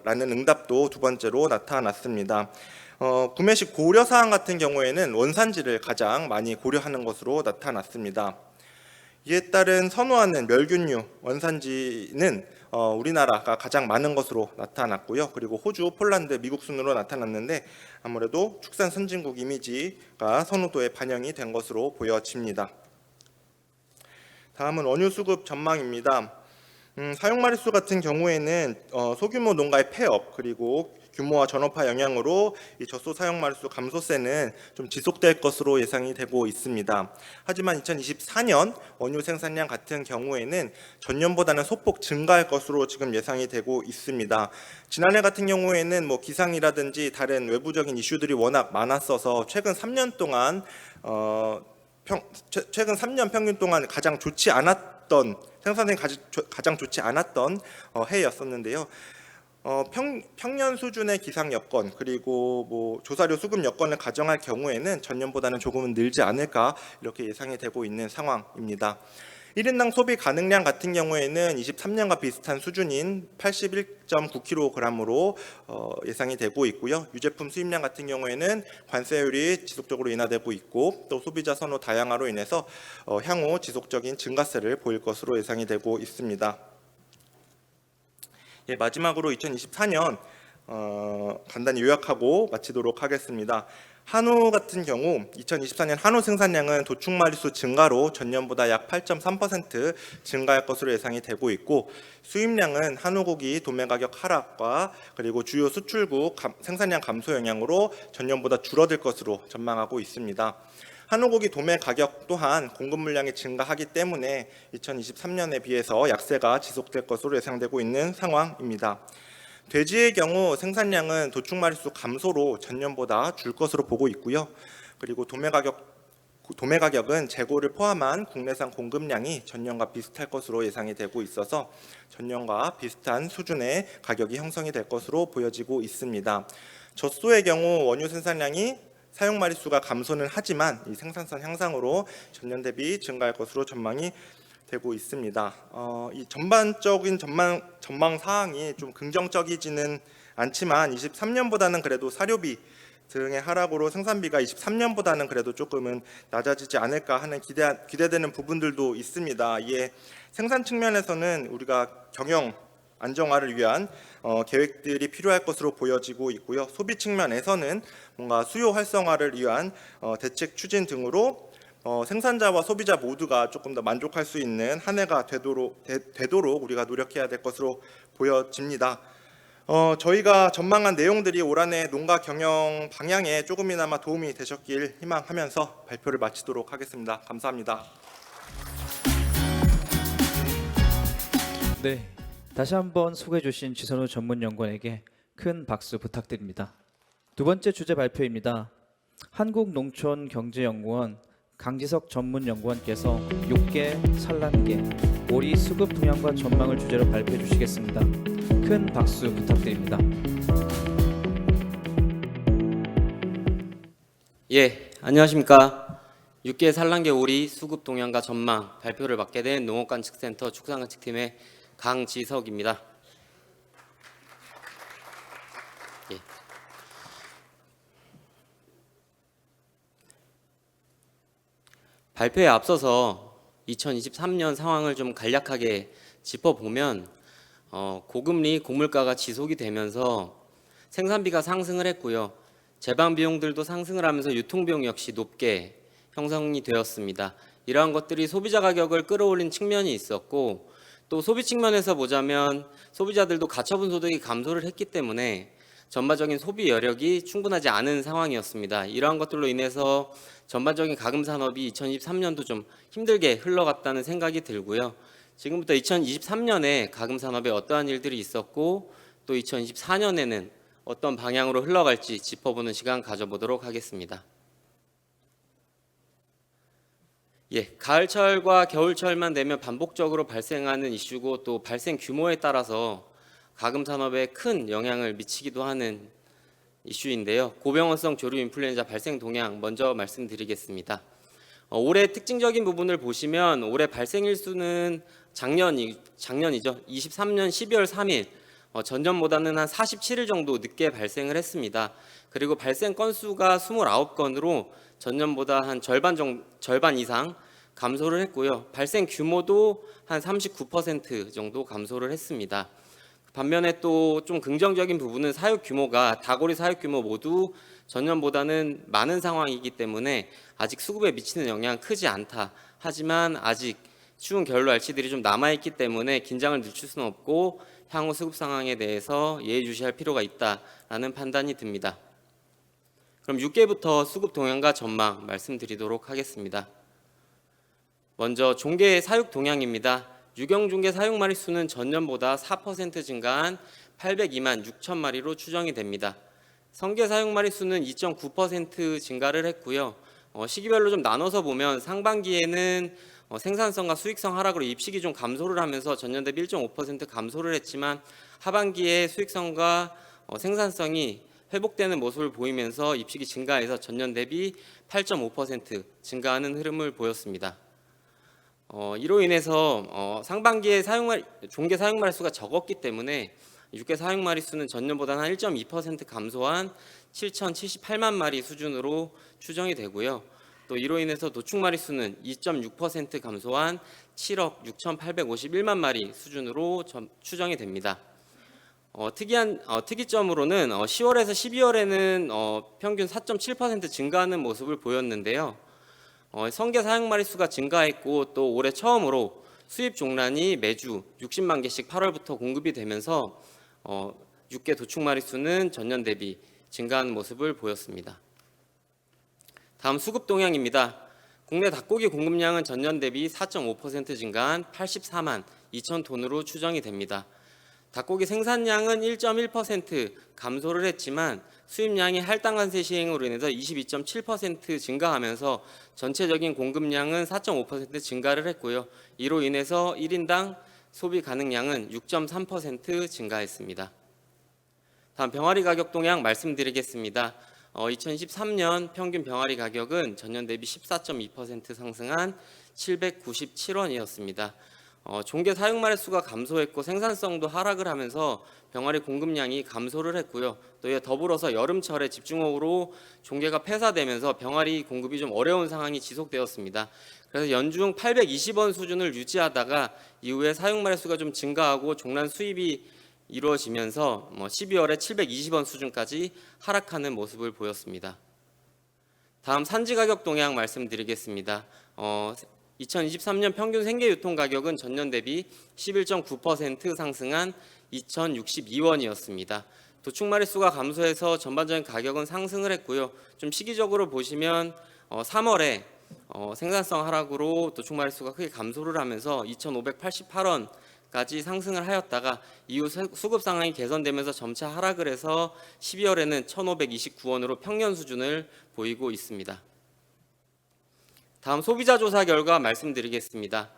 라는 응답도 두 번째로 나타났습니다. 구매 시 고려사항 같은 경우에는 원산지를 가장 많이 고려하는 것으로 나타났습니다. 이에 따른 선호하는 멸균류 원산지는 우리나라가 가장 많은 것으로 나타났고요. 그리고 호주, 폴란드, 미국 순으로 나타났는데 아무래도 축산 선진국 이미지가 선호도에 반영이 된 것으로 보여집니다. 다음은 원유 수급 전망입니다. 사용 마리수 같은 경우에는 소규모 농가의 폐업 그리고 규모와 전업화 영향으로 이 젖소 사용 마리수 감소세는 좀 지속될 것으로 예상이 되고 있습니다. 하지만 2024년 원유 생산량 같은 경우에는 전년보다는 소폭 증가할 것으로 지금 예상이 되고 있습니다. 지난해 같은 경우에는 뭐 기상이라든지 다른 외부적인 이슈들이 워낙 많았어서 최근 3년 평균 동안 가장 좋지 않았던 생산성이 가장 좋지 않았던 해였었는데요. 평년 수준의 기상 여건 그리고 뭐 조사료 수급 여건을 가정할 경우에는 전년보다는 조금은 늘지 않을까 이렇게 예상이 되고 있는 상황입니다. 1인당 소비 가능량 같은 경우에는 23년과 비슷한 수준인 81.9kg으로 예상이 되고 있고요. 유제품 수입량 같은 경우에는 관세율이 지속적으로 인하되고 있고 또 소비자 선호 다양화로 인해서 향후 지속적인 증가세를 보일 것으로 예상이 되고 있습니다. 예, 마지막으로 2024년 간단히 요약하고 마치도록 하겠습니다. 한우 같은 경우 2024년 한우 생산량은 도축 마리수 증가로 전년보다 약 8.3% 증가할 것으로 예상이 되고 있고 수입량은 한우 고기 도매 가격 하락과 그리고 주요 수출국 생산량 감소 영향으로 전년보다 줄어들 것으로 전망하고 있습니다. 한우고기 도매 가격 또한 공급 물량이 증가하기 때문에 2023년에 비해서 약세가 지속될 것으로 예상되고 있는 상황입니다. 돼지의 경우 생산량은 도축 마리수 감소로 전년보다 줄 것으로 보고 있고요. 그리고 도매 가격은 재고를 포함한 국내산 공급량이 전년과 비슷할 것으로 예상이 되고 있어서 전년과 비슷한 수준의 가격이 형성이 될 것으로 보여지고 있습니다. 젖소의 경우 원유 생산량이 사용 마리수가 감소는 하지만 이 생산성 향상으로 전년 대비 증가할 것으로 전망이 되고 있습니다. 이 전반적인 전망 사항이 좀 긍정적이지는 않지만 23년보다는 그래도 사료비 등의 하락으로 생산비가 23년보다는 그래도 조금은 낮아지지 않을까 하는 기대되는 부분들도 있습니다. 이에 생산 측면에서는 우리가 경영 안정화를 위한 계획들이 필요할 것으로 보여지고 있고요. 소비 측면에서는 뭔가 수요 활성화를 위한 대책 추진 등으로 생산자와 소비자 모두가 조금 더 만족할 수 있는 한 해가 되도록 우리가 노력해야 될 것으로 보여집니다. 저희가 전망한 내용들이 올 한해 농가 경영 방향에 조금이나마 도움이 되셨길 희망하면서 발표를 마치도록 하겠습니다. 감사합니다. 네, 다시 한번 소개해 주신 지선우 전문연구원에게 큰 박수 부탁드립니다. 두 번째 주제 발표입니다. 한국농촌경제연구원 강지석 전문연구원께서 육계, 산란계, 오리 수급 동향과 전망을 주제로 발표해 주시겠습니다. 큰 박수 부탁드립니다. 예, 안녕하십니까. 육계 산란계 오리 수급 동향과 전망 발표를 맡게 된 농업관측센터 축산관측팀의 강지석입니다. 예. 발표에 앞서서 2023년 상황을 좀 간략하게 짚어보면 고금리 고물가가 지속이 되면서 생산비가 상승을 했고요. 제반 비용들도 상승을 하면서 유통비용 역시 높게 형성이 되었습니다. 이러한 것들이 소비자 가격을 끌어올린 측면이 있었고 또 소비 측면에서 보자면 소비자들도 가처분 소득이 감소를 했기 때문에 전반적인 소비 여력이 충분하지 않은 상황이었습니다. 이러한 것들로 인해서 전반적인 가금 산업이 2023년도 좀 힘들게 흘러갔다는 생각이 들고요. 지금부터 2023년에 가금 산업에 어떠한 일들이 있었고 또 2024년에는 어떤 방향으로 흘러갈지 짚어보는 시간 가져보도록 하겠습니다. 예, 가을철과 겨울철만 되면 반복적으로 발생하는 이슈고 또 발생 규모에 따라서 가금 산업에 큰 영향을 미치기도 하는 이슈인데요. 고병원성 조류 인플루엔자 발생 동향 먼저 말씀드리겠습니다. 올해 특징적인 부분을 보시면 올해 발생 일수는 작년이죠. 23년 12월 3일 전년보다는 한 47일 정도 늦게 발생을 했습니다. 그리고 발생 건수가 29건으로 전년보다 한 절반 이상 감소를 했고요. 발생 규모도 한 39% 정도 감소를 했습니다. 반면에 또 좀 긍정적인 부분은 사육 규모가 다고리 사육 규모 모두 전년보다는 많은 상황이기 때문에 아직 수급에 미치는 영향은 크지 않다. 하지만 아직 추운 겨울로 알치들이 좀 남아있기 때문에 긴장을 늦출 수는 없고 향후 수급 상황에 대해서 예의주시할 필요가 있다라는 판단이 듭니다. 그럼 6개부터 수급 동향과 전망 말씀드리도록 하겠습니다. 먼저 종계 사육 동향입니다. 유경종계 사육 마리수는 전년보다 4% 증가한 802만 6천 마리로 추정이 됩니다. 성계 사육 마리수는 2.9% 증가를 했고요. 시기별로 좀 나눠서 보면 상반기에는 생산성과 수익성 하락으로 입식이 좀 감소를 하면서 전년 대비 1.5% 감소를 했지만 하반기에 수익성과 생산성이 회복되는 모습을 보이면서 입식이 증가해서 전년 대비 8.5% 증가하는 흐름을 보였습니다. 이로 인해서 상반기에 종계 사육마리 수가 적었기 때문에 육계 사육마리 수는 전년보다는 한 1.2% 감소한 7,078만 마리 수준으로 추정이 되고요. 또 이로 인해서 도축마리 수는 2.6% 감소한 7억 6,851만 마리 수준으로 추정이 됩니다. 특이점으로는 10월에서 12월에는 평균 4.7% 증가하는 모습을 보였는데요. 성게 사육마리 수가 증가했고 또 올해 처음으로 수입 종란이 매주 60만 개씩 8월부터 공급이 되면서 육계 도축마리 수는 전년 대비 증가하는 모습을 보였습니다. 다음 수급 동향입니다. 국내 닭고기 공급량은 전년 대비 4.5% 증가한 84만 2천 톤으로 추정이 됩니다. 닭고기 생산량은 1.1% 감소를 했지만 수입량이 할당 관세 시행으로 인해서 22.7% 증가하면서 전체적인 공급량은 4.5% 증가를 했고요. 이로 인해서 1인당 소비 가능량은 6.3% 증가했습니다. 다음 병아리 가격 동향 말씀드리겠습니다. 2023년 평균 병아리 가격은 전년 대비 14.2% 상승한 797원이었습니다. 종계 사육마리 수가 감소했고 생산성도 하락을 하면서 병아리 공급량이 감소를 했고요. 또 이에 더불어서 여름철에 집중호우로 종계가 폐사되면서 병아리 공급이 좀 어려운 상황이 지속되었습니다. 그래서 연중 820원 수준을 유지하다가 이후에 사육마리 수가 좀 증가하고 종란 수입이 이루어지면서 12월에 720원 수준까지 하락하는 모습을 보였습니다. 다음 산지 가격 동향 말씀드리겠습니다. 2023년 평균 생계 유통 가격은 전년 대비 11.9% 상승한 2,062원이었습니다. 도축마리 수가 감소해서 전반적인 가격은 상승을 했고요. 좀 시기적으로 보시면 3월에 생산성 하락으로 도축마리 수가 크게 감소를 하면서 2,588원까지 상승을 하였다가 이후 수급 상황이 개선되면서 점차 하락을 해서 12월에는 1,529원으로 평년 수준을 보이고 있습니다. 다음 소비자 조사 결과 말씀드리겠습니다.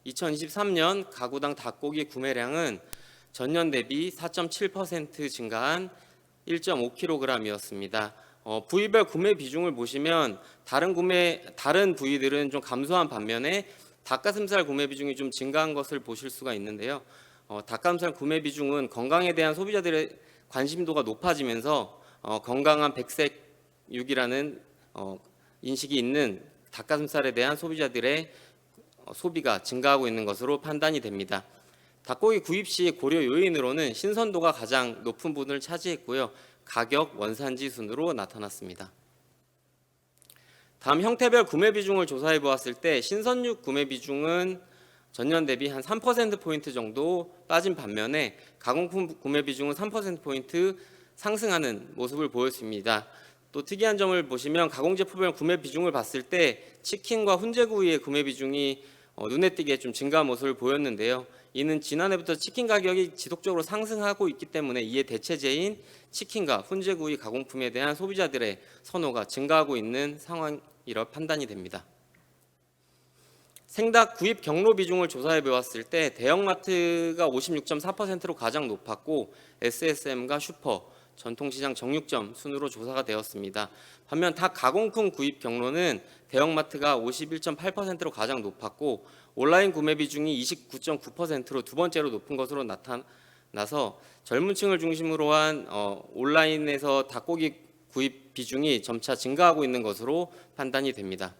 2023년 가구당 닭고기 구매량은 전년 대비 4.7% 증가한 1.5kg이었습니다. 부위별 구매 비중을 보시면 다른 부위들은 좀 감소한 반면에 닭가슴살 구매 비중이 좀 증가한 것을 보실 수가 있는데요. 닭가슴살 구매 비중은 건강에 대한 소비자들의 관심도가 높아지면서 건강한 백색육이라는 인식이 있는 닭가슴살에 대한 소비자들의 소비가 증가하고 있는 것으로 판단이 됩니다. 닭고기 구입 시 고려 요인으로는 신선도가 가장 높은 부분을 차지했고요. 가격, 원산지 순으로 나타났습니다. 다음 형태별 구매 비중을 조사해 보았을 때 신선육 구매 비중은 전년 대비 한 3%포인트 정도 빠진 반면에 가공품 구매 비중은 3%포인트 상승하는 모습을 보였습니다. 또 특이한 점을 보시면 가공제품별 구매 비중을 봤을 때 치킨과 훈제구이의 구매 비중이 눈에 띄게 좀 증가한 모습을 보였는데요. 이는 지난해부터 치킨 가격이 지속적으로 상승하고 있기 때문에 이에 대체제인 치킨과 훈제구이 가공품에 대한 소비자들의 선호가 증가하고 있는 상황이라 판단이 됩니다. 생닭 구입 경로 비중을 조사해 보았을 때 대형마트가 56.4%로 가장 높았고 SSM과 슈퍼, 전통시장 정육점 순으로 조사가 되었습니다. 반면 닭 가공품 구입 경로는 대형마트가 51.8%로 가장 높았고 온라인 구매 비중이 29.9%로 두 번째로 높은 것으로 나타나서 젊은 층을 중심으로 한 온라인에서 닭고기 구입 비중이 점차 증가하고 있는 것으로 판단이 됩니다.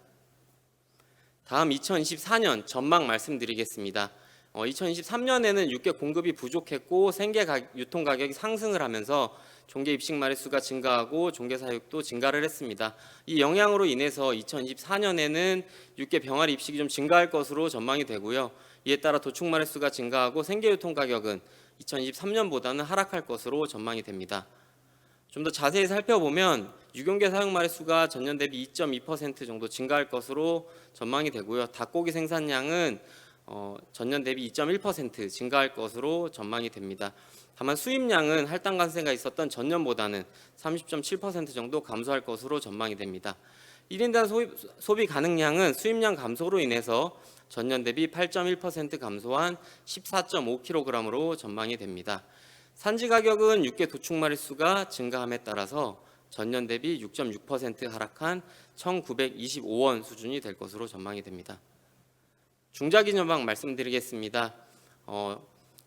다음 2024년 전망 말씀드리겠습니다. 2023년에는 육계 공급이 부족했고 생계 유통 가격이 상승을 하면서 종계 입식 마리수가 증가하고 종계 사육도 증가를 했습니다. 이 영향으로 인해서 2024년에는 육계 병아리 입식이 좀 증가할 것으로 전망이 되고요. 이에 따라 도축 마리수가 증가하고 생계 유통 가격은 2023년보다는 하락할 것으로 전망이 됩니다. 좀 더 자세히 살펴보면 유경계 사육 마리수가 전년 대비 2.2% 정도 증가할 것으로 전망이 되고요. 닭고기 생산량은 전년 대비 2.1% 증가할 것으로 전망이 됩니다. 다만 수입량은 할당 관세가 있었던 전년보다는 30.7% 정도 감소할 것으로 전망이 됩니다. 1인당 소비 가능량은 수입량 감소로 인해서 전년 대비 8.1% 감소한 14.5kg으로 전망이 됩니다. 산지 가격은 육계 도축 마리수가 증가함에 따라서 전년 대비 6.6% 하락한 1,925원 수준이 될 것으로 전망이 됩니다. 중장기 전망 말씀드리겠습니다.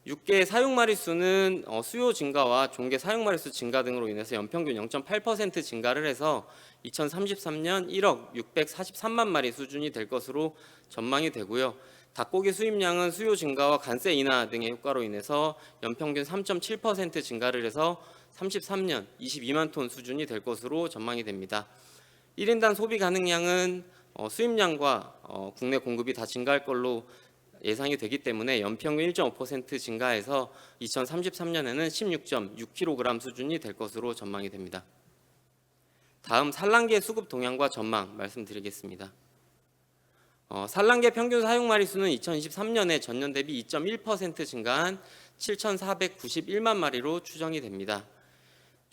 육계 사육 마리수는 수요 증가와 종계 사육 마리수 증가 등으로 인해서 연평균 0.8% 증가를 해서 2033년 1억 643만 마리 수준이 될 것으로 전망이 되고요. 닭고기 수입량은 수요 증가와 관세 인하 등의 효과로 인해서 연평균 3.7% 증가를 해서 33년 22만 톤 수준이 될 것으로 전망이 됩니다. 1인당 소비 가능량은 수입량과 국내 공급이 다 증가할 걸로 예상이 되기 때문에 연평균 1.5% 증가해서 2033년에는 16.6kg 수준이 될 것으로 전망이 됩니다. 다음 산란계 수급 동향과 전망 말씀드리겠습니다. 산란계 평균 사육 마리수는 2023년에 전년 대비 2.1% 증가한 7,491만 마리로 추정이 됩니다.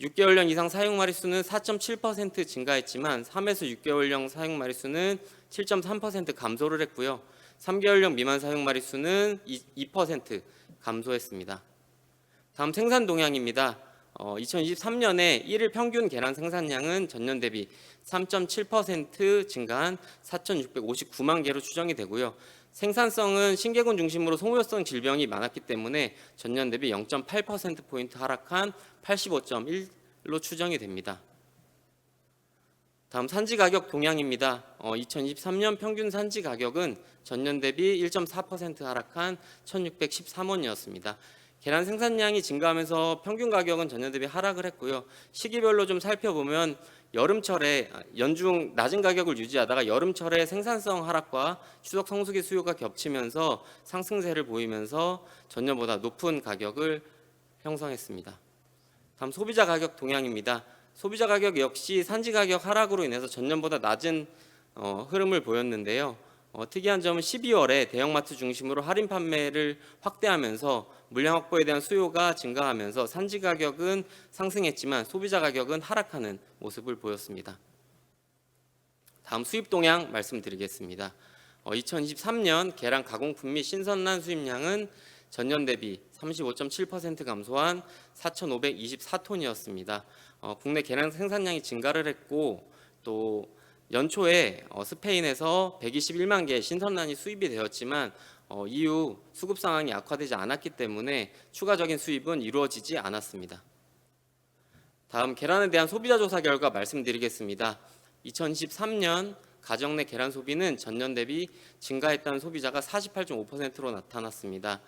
6개월령 이상 사육 마리수는 4.7% 증가했지만 3에서 6개월령 사육 마리수는 7.3% 감소를 했고요. 3개월령 미만 사육 마리수는 2% 감소했습니다. 다음 생산 동향입니다. 2023년에 1일 평균 계란 생산량은 전년 대비 3.7% 증가한 4,659만 개로 추정이 되고요. 생산성은 신개군 중심으로 소모성 질병이 많았기 때문에 전년 대비 0.8%포인트 하락한 85.1로 추정이 됩니다. 다음 산지 가격 동향입니다. 2023년 평균 산지 가격은 전년 대비 1.4% 하락한 1,613원이었습니다. 계란 생산량이 증가하면서 평균 가격은 전년 대비 하락을 했고요. 시기별로 좀 살펴보면 여름철에 연중 낮은 가격을 유지하다가 여름철에 생산성 하락과 추석 성수기 수요가 겹치면서 상승세를 보이면서 전년보다 높은 가격을 형성했습니다. 다음 소비자 가격 동향입니다. 소비자 가격 역시 산지 가격 하락으로 인해서 전년보다 낮은 흐름을 보였는데요. 특이한 점은 12월에 대형마트 중심으로 할인 판매를 확대하면서 물량 확보에 대한 수요가 증가하면서 산지 가격은 상승했지만 소비자 가격은 하락하는 모습을 보였습니다. 다음 수입 동향 말씀드리겠습니다. 2023년 계란 가공품 및 신선란 수입량은 전년 대비 35.7% 감소한 4,524톤이었습니다. 국내 계란 생산량이 증가를 했고 또 연초에 스페인에서 121만 개의 신선란이 수입이 되었지만 이후 수급 상황이 악화되지 않았기 때문에 추가적인 수입은 이루어지지 않았습니다. 다음 계란에 대한 소비자 조사 결과 말씀드리겠습니다. 2023년 가정 내 계란 소비는 전년 대비 증가했다는 소비자가 48.5%로 나타났습니다.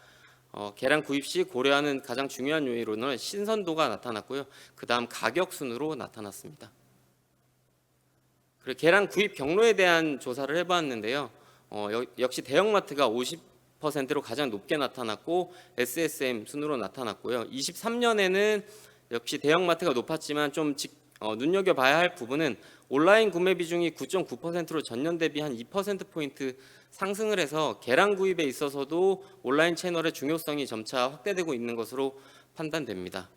계란 구입 시 고려하는 가장 중요한 요인으로는 신선도가 나타났고요. 그 다음 가격 순으로 나타났습니다. 그리고 계란 구입 경로에 대한 조사를 해봤는데요. 역시 대형마트가 50%로 가장 높게 나타났고 SSM 순으로 나타났고요. 23년에는 역시 대형마트가 높았지만 좀 눈여겨봐야 할 부분은 온라인 구매 비중이 9.9%로 전년 대비 한 2%포인트 상승을 해서 계란 구입에 있어서도 온라인 채널의 중요성이 점차 확대되고 있는 것으로 판단됩니다.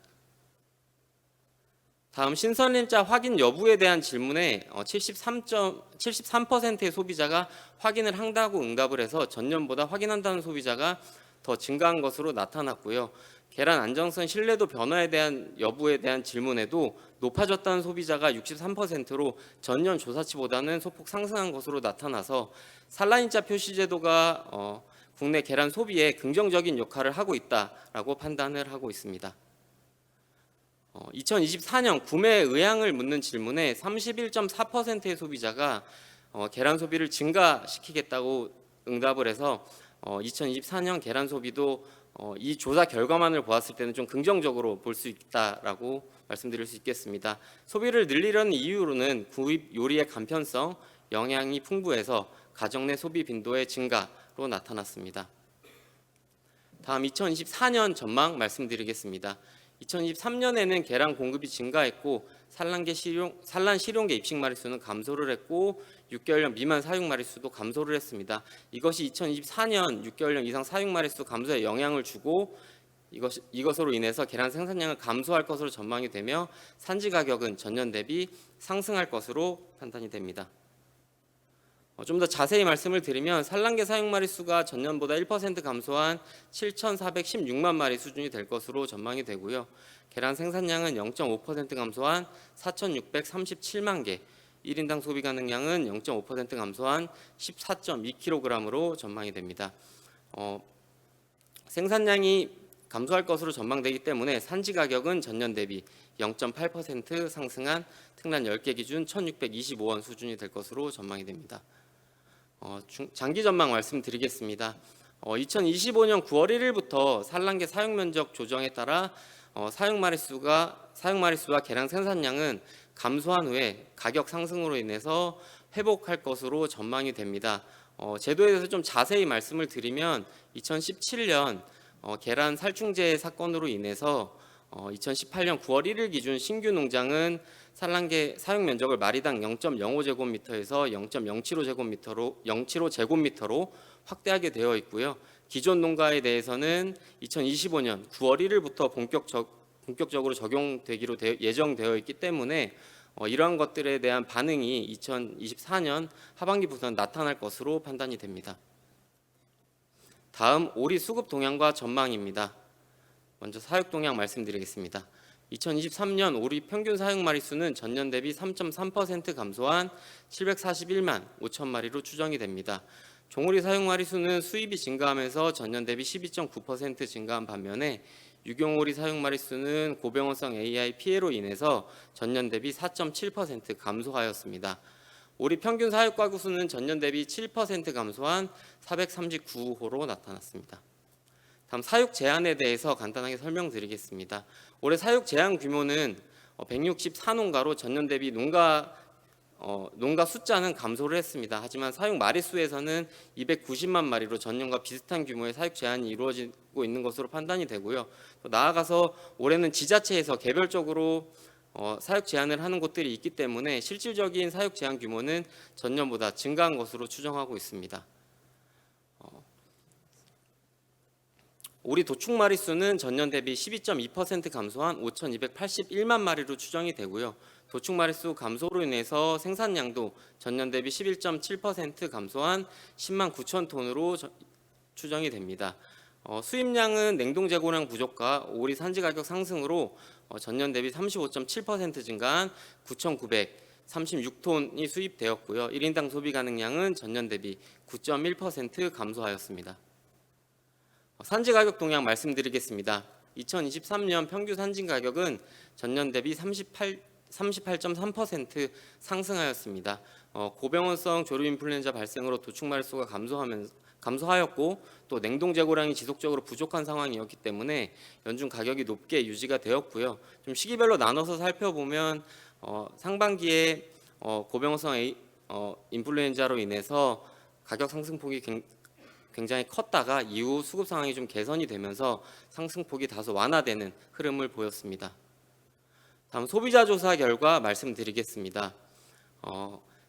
다음 신선일자 확인 여부에 대한 질문에 73%의 소비자가 확인을 한다고 응답을 해서 전년보다 확인한다는 소비자가 더 증가한 것으로 나타났고요. 계란 안정성 신뢰도 변화에 대한 여부에 대한 질문에도 높아졌다는 소비자가 63%로 전년 조사치보다는 소폭 상승한 것으로 나타나서 산란일자 표시 제도가 국내 계란 소비에 긍정적인 역할을 하고 있다라고 판단을 하고 있습니다. 2024년 구매 의향을 묻는 질문에 31.4%의 소비자가 계란 소비를 증가시키겠다고 응답을 해서 2024년 계란 소비도 이 조사 결과만을 보았을 때는 좀 긍정적으로 볼 수 있다라고 말씀드릴 수 있겠습니다. 소비를 늘리려는 이유로는 구입 요리의 간편성, 영양이 풍부해서 가정 내 소비 빈도의 증가로 나타났습니다. 다음 2024년 전망 말씀드리겠습니다. 2023년에는 계란 공급이 증가했고 산란 실용계 입식 마리수는 감소를 했고 6개월령 미만 사육 마리수도 감소를 했습니다. 이것이 2024년 6개월령 이상 사육 마리수 감소에 영향을 주고 이것으로 인해서 계란 생산량을 감소할 것으로 전망이 되며 산지 가격은 전년 대비 상승할 것으로 판단이 됩니다. 좀 더 자세히 말씀을 드리면 산란계 사육 마리수가 전년보다 1% 감소한 7,416만 마리 수준이 될 것으로 전망이 되고요. 계란 생산량은 0.5% 감소한 4,637만 개, 1인당 소비 가능량은 0.5% 감소한 14.2kg으로 전망이 됩니다. 생산량이 감소할 것으로 전망되기 때문에 산지 가격은 전년 대비 0.8% 상승한 특란 10개 기준 1,625원 수준이 될 것으로 전망이 됩니다. 장기 전망 말씀드리겠습니다. 2025년 9월 1일부터 산란계 사육 면적 조정에 따라 사육 마리수와 계량 생산량은 감소한 후에 가격 상승으로 인해서 회복할 것으로 전망이 됩니다. 제도에 대해서 좀 자세히 말씀을 드리면 2017년 계란 살충제 사건으로 인해서 2018년 9월 1일 기준 신규 농장은 산란계 사육 면적을 마리당 0.05제곱미터에서 0.075제곱미터로 확대하게 되어 있고요. 기존 농가에 대해서는 2025년 9월 1일부터 본격적으로 적용되기로 예정되어 있기 때문에 이러한 것들에 대한 반응이 2024년 하반기부터 나타날 것으로 판단이 됩니다. 다음 오리 수급 동향과 전망입니다. 먼저 사육 동향 말씀드리겠습니다. 2023년 오리 평균 사육 마리수는 전년 대비 3.3% 감소한 741만 5천 마리로 추정이 됩니다. 종오리 사육 마리수는 수입이 증가하면서 전년 대비 12.9% 증가한 반면에 유경오리 사육 마리수는 고병원성 AI 피해로 인해서 전년 대비 4.7% 감소하였습니다. 오리 평균 사육 가구 수는 전년 대비 7% 감소한 439호로 나타났습니다. 다음 사육 제한에 대해서 간단하게 설명드리겠습니다. 올해 사육 제한 규모는 164농가로 전년 대비 농가 숫자는 감소를 했습니다. 하지만 사육 마리수에서는 290만 마리로 전년과 비슷한 규모의 사육 제한이 이루어지고 있는 것으로 판단이 되고요. 또 나아가서 올해는 지자체에서 개별적으로 사육 제한을 하는 곳들이 있기 때문에 실질적인 사육 제한 규모는 전년보다 증가한 것으로 추정하고 있습니다. 오리 도축 마리수는 전년 대비 12.2% 감소한 5,281만 마리로 추정이 되고요. 도축 마리수 감소로 인해서 생산량도 전년 대비 11.7% 감소한 10만 9천 톤으로 추정이 됩니다. 수입량은 냉동 재고량 부족과 오리 산지 가격 상승으로 전년 대비 35.7% 증가한 9,936톤이 수입되었고요. 1인당 소비 가능량은 전년 대비 9.1% 감소하였습니다. 산지 가격 동향 말씀드리겠습니다. 2023년 평균 산지 가격은 전년 대비 38.3% 상승하였습니다. 고병원성 조류 인플루엔자 발생으로 도축 마리수가 감소하였고 또 냉동 재고량이 지속적으로 부족한 상황이었기 때문에 연중 가격이 높게 유지가 되었고요. 좀 시기별로 나눠서 살펴보면 상반기에 고병원성 인플루엔자로 인해서 가격 상승폭이 굉장히 컸다가 이후 수급 상황이 좀 개선이 되면서 상승폭이 다소 완화되는 흐름을 보였습니다. 다음 소비자 조사 결과 말씀드리겠습니다.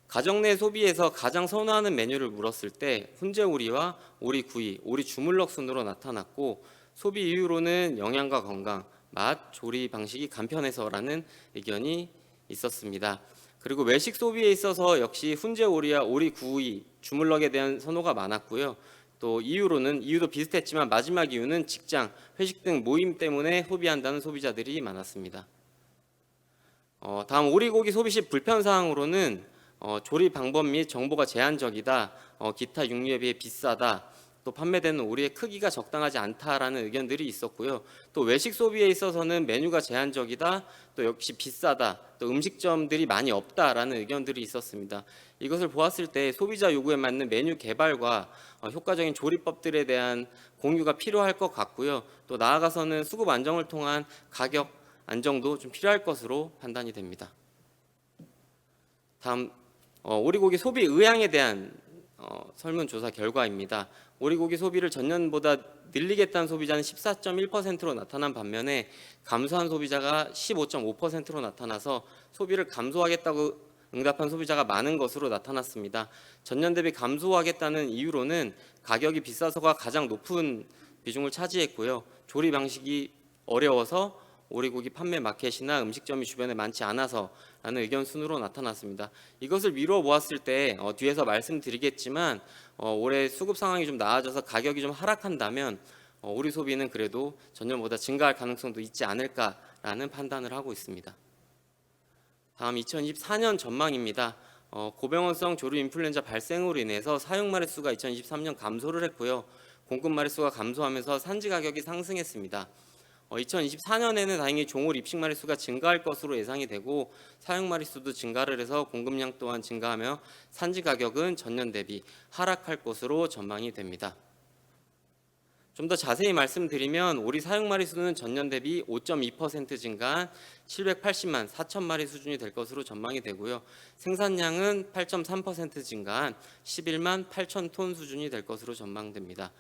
가정 내 소비에서 가장 선호하는 메뉴를 물었을 때 훈제오리와 오리구이, 오리 주물럭 순으로 나타났고 소비 이유로는 영양과 건강, 맛, 조리 방식이 간편해서라는 의견이 있었습니다. 그리고 외식 소비에 있어서 역시 훈제오리와 오리구이, 주물럭에 대한 선호가 많았고요. 또 이유도 비슷했지만 마지막 이유는 직장, 회식 등 모임 때문에 소비한다는 소비자들이 많았습니다. 다음 오리고기 소비 시 불편 사항으로는 조리 방법 및 정보가 제한적이다, 기타 육류에 비해 비싸다, 또 판매되는 오리의 크기가 적당하지 않다라는 의견들이 있었고요. 또 외식 소비에 있어서는 메뉴가 제한적이다, 또 역시 비싸다, 또 음식점들이 많이 없다라는 의견들이 있었습니다. 이것을 보았을 때 소비자 요구에 맞는 메뉴 개발과 효과적인 조리법들에 대한 공유가 필요할 것 같고요. 또 나아가서는 수급 안정을 통한 가격 안정도 좀 필요할 것으로 판단이 됩니다. 다음 오리고기 소비 의향에 대한 설문조사 결과입니다. 오리고기 소비를 전년보다 늘리겠다는 소비자는 14.1%로 나타난 반면에 감소한 소비자가 15.5%로 나타나서 소비를 감소하겠다고 응답한 소비자가 많은 것으로 나타났습니다. 전년 대비 감소하겠다는 이유로는 가격이 비싸서가 가장 높은 비중을 차지했고요. 조리 방식이 어려워서 오리고기 판매 마켓이나 음식점이 주변에 많지 않아서라는 의견 순으로 나타났습니다. 이것을 미루어 보았을 때 뒤에서 말씀드리겠지만 올해 수급 상황이 좀 나아져서 가격이 좀 하락한다면 오리 소비는 그래도 전년보다 증가할 가능성도 있지 않을까라는 판단을 하고 있습니다. 다음 2024년 전망입니다. 고병원성 조류 인플루엔자 발생으로 인해서 사육 마리수가 2023년 감소를 했고요. 공급 마리수가 감소하면서 산지 가격이 상승했습니다. 2024년에는 다행히 종올 입식 마리수가 증가할 것으로 예상이 되고 사육 마리수도 증가를 해서 공급량 또한 증가하며 산지 가격은 전년 대비 하락할 것으로 전망이 됩니다. 좀 더 자세히 말씀드리면 오리 사육 마리수는 전년 대비 5.2% 증가한 780만 4천 마리 수준이 될 것으로 전망이 되고요. 생산량은 8.3% 증가한 11만 8천 톤 수준이 될 것으로 전망됩니다.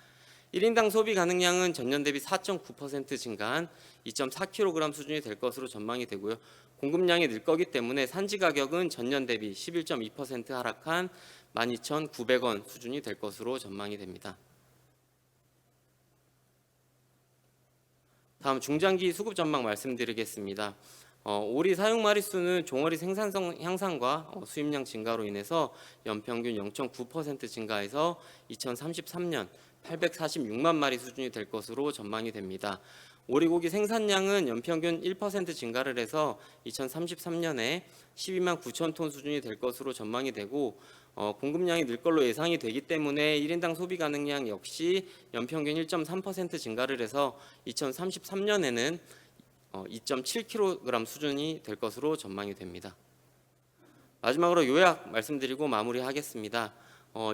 1인당 소비 가능량은 전년 대비 4.9% 증가한 2.4kg 수준이 될 것으로 전망이 되고요. 공급량이 늘 거기 때문에 산지 가격은 전년 대비 11.2% 하락한 12,900원 수준이 될 것으로 전망이 됩니다. 다음 중장기 수급 전망 말씀드리겠습니다. 오리 사육 마리수는 종어리 생산성 향상과 수입량 증가로 인해서 연평균 0.9% 증가해서 2033년 846만 마리 수준이 될 것으로 전망이 됩니다. 오리고기 생산량은 연평균 1% 증가를 해서 2033년에 12만 9천 톤 수준이 될 것으로 전망이 되고 공급량이 늘 걸로 예상이 되기 때문에 1인당 소비 가능량 역시 연평균 1.3% 증가를 해서 2033년에는 2.7kg 수준이 될 것으로 전망이 됩니다. 마지막으로 요약 말씀드리고 마무리하겠습니다.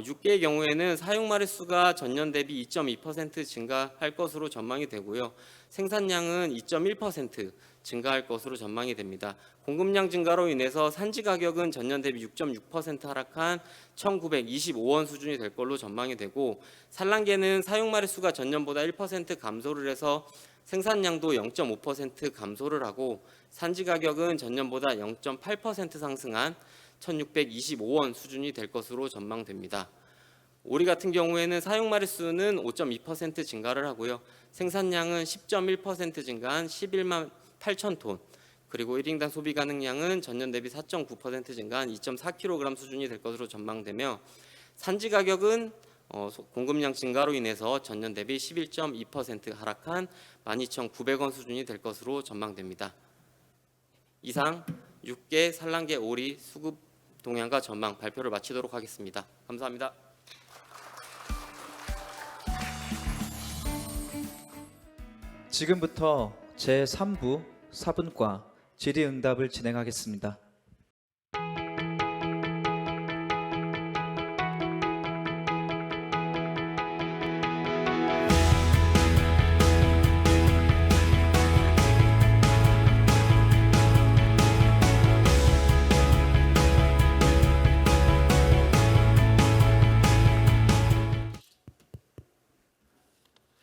육개의 경우에는 사육 마리수가 전년 대비 2.2% 증가할 것으로 전망이 되고요. 생산량은 2.1% 증가할 것으로 전망이 됩니다. 공급량 증가로 인해서 산지 가격은 전년 대비 6.6% 하락한 1,925원 수준이 될 걸로 전망이 되고 산란계는 사육 마리수가 전년보다 1% 감소를 해서 생산량도 0.5% 감소를 하고 산지 가격은 전년보다 0.8% 상승한 1,625원 수준이 될 것으로 전망됩니다. 오리 같은 경우에는 사육 마리수는 5.2% 증가를 하고요. 생산량은 10.1% 증가한 11만 8천 톤, 그리고 1인당 소비 가능량은 전년 대비 4.9% 증가한 2.4kg 수준이 될 것으로 전망되며 산지 가격은 공급량 증가로 인해서 전년 대비 11.2% 하락한 12,900원 수준이 될 것으로 전망됩니다. 이상 6개 산란계 오리 수급 동향과 전망 발표를 마치도록 하겠습니다. 감사합니다. 지금부터 제3부 4분과 질의응답을 진행하겠습니다.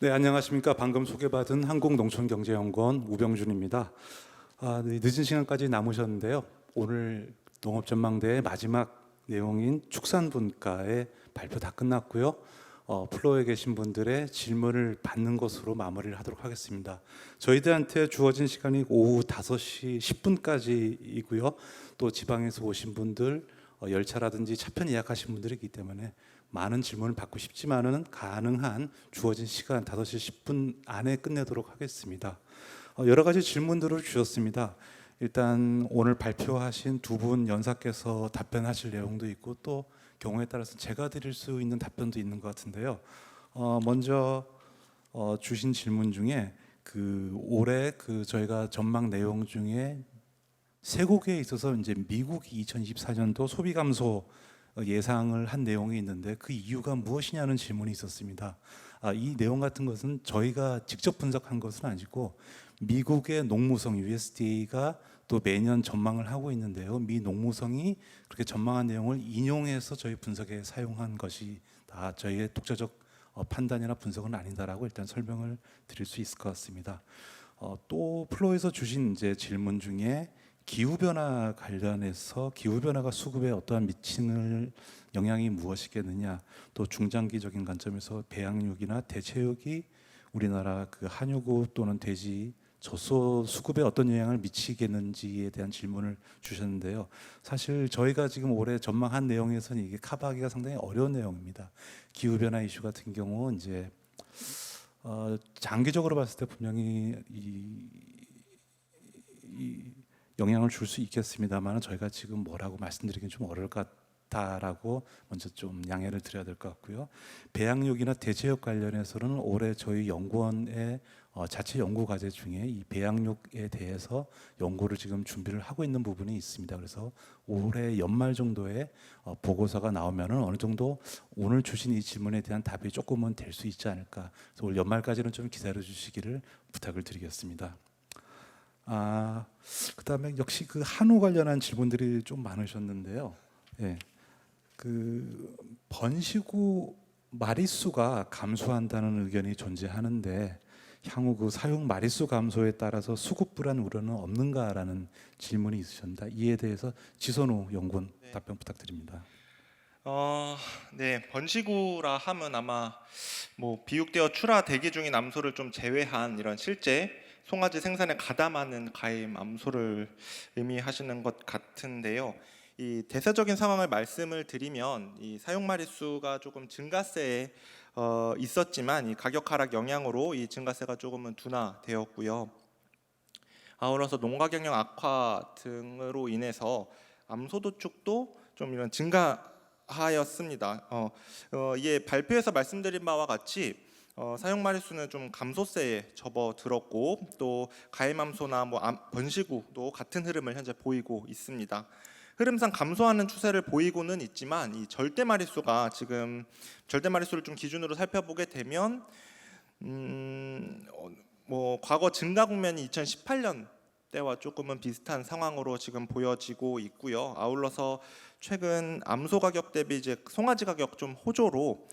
네, 안녕하십니까. 방금 소개받은 한국농촌경제연구원 우병준입니다. 네, 늦은 시간까지 남으셨는데요. 오늘 농업전망대의 마지막 내용인 축산분과의 발표 다 끝났고요. 플로어에 계신 분들의 질문을 받는 것으로 마무리를 하도록 하겠습니다. 저희들한테 주어진 시간이 오후 5시 10분까지이고요. 또 지방에서 오신 분들, 열차라든지 차편 예약하신 분들이기 때문에 많은 질문을 받고 싶지만은 가능한 주어진 시간 5시 10분 안에 끝내도록 하겠습니다. 여러 가지 질문들을 주셨습니다. 일단 오늘 발표하신 두 분 연사께서 답변하실 내용도 있고 또 경우에 따라서 제가 드릴 수 있는 답변도 있는 것 같은데요. 먼저 주신 질문 중에 올해 저희가 전망 내용 중에 쇠고기에 있어서 이제 미국이 2024년도 소비 감소 예상을 한 내용이 있는데 그 이유가 무엇이냐는 질문이 있었습니다. 이 내용 같은 것은 저희가 직접 분석한 것은 아니고 미국의 농무성 USDA가 또 매년 전망을 하고 있는데요. 미 농무성이 그렇게 전망한 내용을 인용해서 저희 분석에 사용한 것이 다 저희의 독자적 판단이나 분석은 아니다라고 일단 설명을 드릴 수 있을 것 같습니다. 또 플로에서 주신 이제 질문 중에 기후변화 관련해서 기후변화가 수급에 어떠한 미치는 영향이 무엇이겠느냐, 또 중장기적인 관점에서 배양육이나 대체육이 우리나라 한유구 또는 돼지 젖소 수급에 어떤 영향을 미치겠는지에 대한 질문을 주셨는데요. 사실 저희가 지금 올해 전망한 내용에서는 이게 커버하기가 상당히 어려운 내용입니다. 기후 변화 이슈 같은 경우 이제 장기적으로 봤을 때 분명히 이 영향을 줄 수 있겠습니다만 저희가 지금 뭐라고 말씀드리긴 좀 어려울 것 같다라고 먼저 좀 양해를 드려야 될 것 같고요. 배양육이나 대체육 관련해서는 올해 저희 연구원의 자체 연구 과제 중에 이 배양육에 대해서 연구를 지금 준비를 하고 있는 부분이 있습니다. 그래서 올해 연말 정도에 보고서가 나오면은 어느 정도 오늘 주신 이 질문에 대한 답이 조금은 될 수 있지 않을까. 그래서 올 연말까지는 좀 기다려 주시기를 부탁을 드리겠습니다. 그다음에 역시 그 한우 관련한 질문들이 좀 많으셨는데요. 예, 그 번식 후 마리수가 감소한다는 의견이 존재하는데 향후 그 사육 마리수 감소에 따라서 수급 불안 우려는 없는가라는 질문이 있으셨습니다. 이에 대해서 지선우 연구원 답변 부탁드립니다. 네, 번시구라 하면 아마 뭐 비육되어 출하 대기 중인 암소를 좀 제외한 이런 실제 송아지 생산에 가담하는 가임 암소를 의미하시는 것 같은데요. 이 대세적인 상황을 말씀을 드리면 이 사육 마리수가 조금 증가세에 있었지만 이 가격 하락 영향으로 이 증가세가 조금은 둔화되었고요. 아울러서 농가 경영 악화 등으로 인해서 암소 도축도 좀 이런 증가하였습니다. 이에 발표에서 말씀드린 바와 같이 사육 마리수는 좀 감소세에 접어들었고 또 가임암소나 뭐 번시구도 같은 흐름을 현재 보이고 있습니다. 흐름상 감소하는 추세를 보이고는 있지만 이 절대 마리수가 지금 절대 마리수를 좀 기준으로 살펴보게 되면 뭐 과거 증가 국면이 2018년 때와 조금은 비슷한 상황으로 지금 보여지고 있고요. 아울러서 최근 암소 가격 대비 이제 송아지 가격 좀 호조로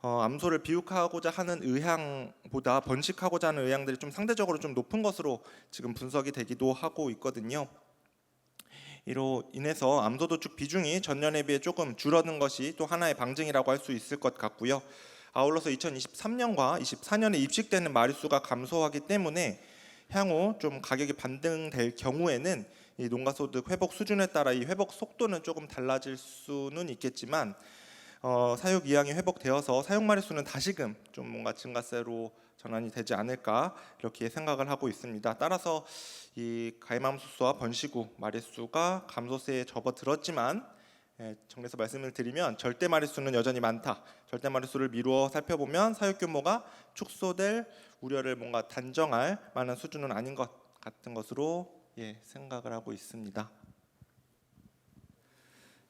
암소를 비육하고자 하는 의향보다 번식하고자 하는 의향들이 좀 상대적으로 좀 높은 것으로 지금 분석이 되기도 하고 있거든요. 이로 인해서 암소 도축 비중이 전년에 비해 조금 줄어든 것이 또 하나의 방증이라고 할 수 있을 것 같고요. 아울러서 2023년과 24년에 입식되는 마리수가 감소하기 때문에 향후 좀 가격이 반등될 경우에는 이 농가소득 회복 수준에 따라 이 회복 속도는 조금 달라질 수는 있겠지만 사육 이항이 회복되어서 사육 마리수는 다시금 좀 뭔가 증가세로 전환이 되지 않을까 이렇게 생각을 하고 있습니다. 따라서 이 가임암소수와 번시구 마리수가 감소세에 접어들었지만 정리해서 말씀을 드리면 절대 마리수는 여전히 많다. 절대 마리수를 미루어 살펴보면 사육 규모가 축소될 우려를 뭔가 단정할 만한 수준은 아닌 것 같은 것으로 생각을 하고 있습니다.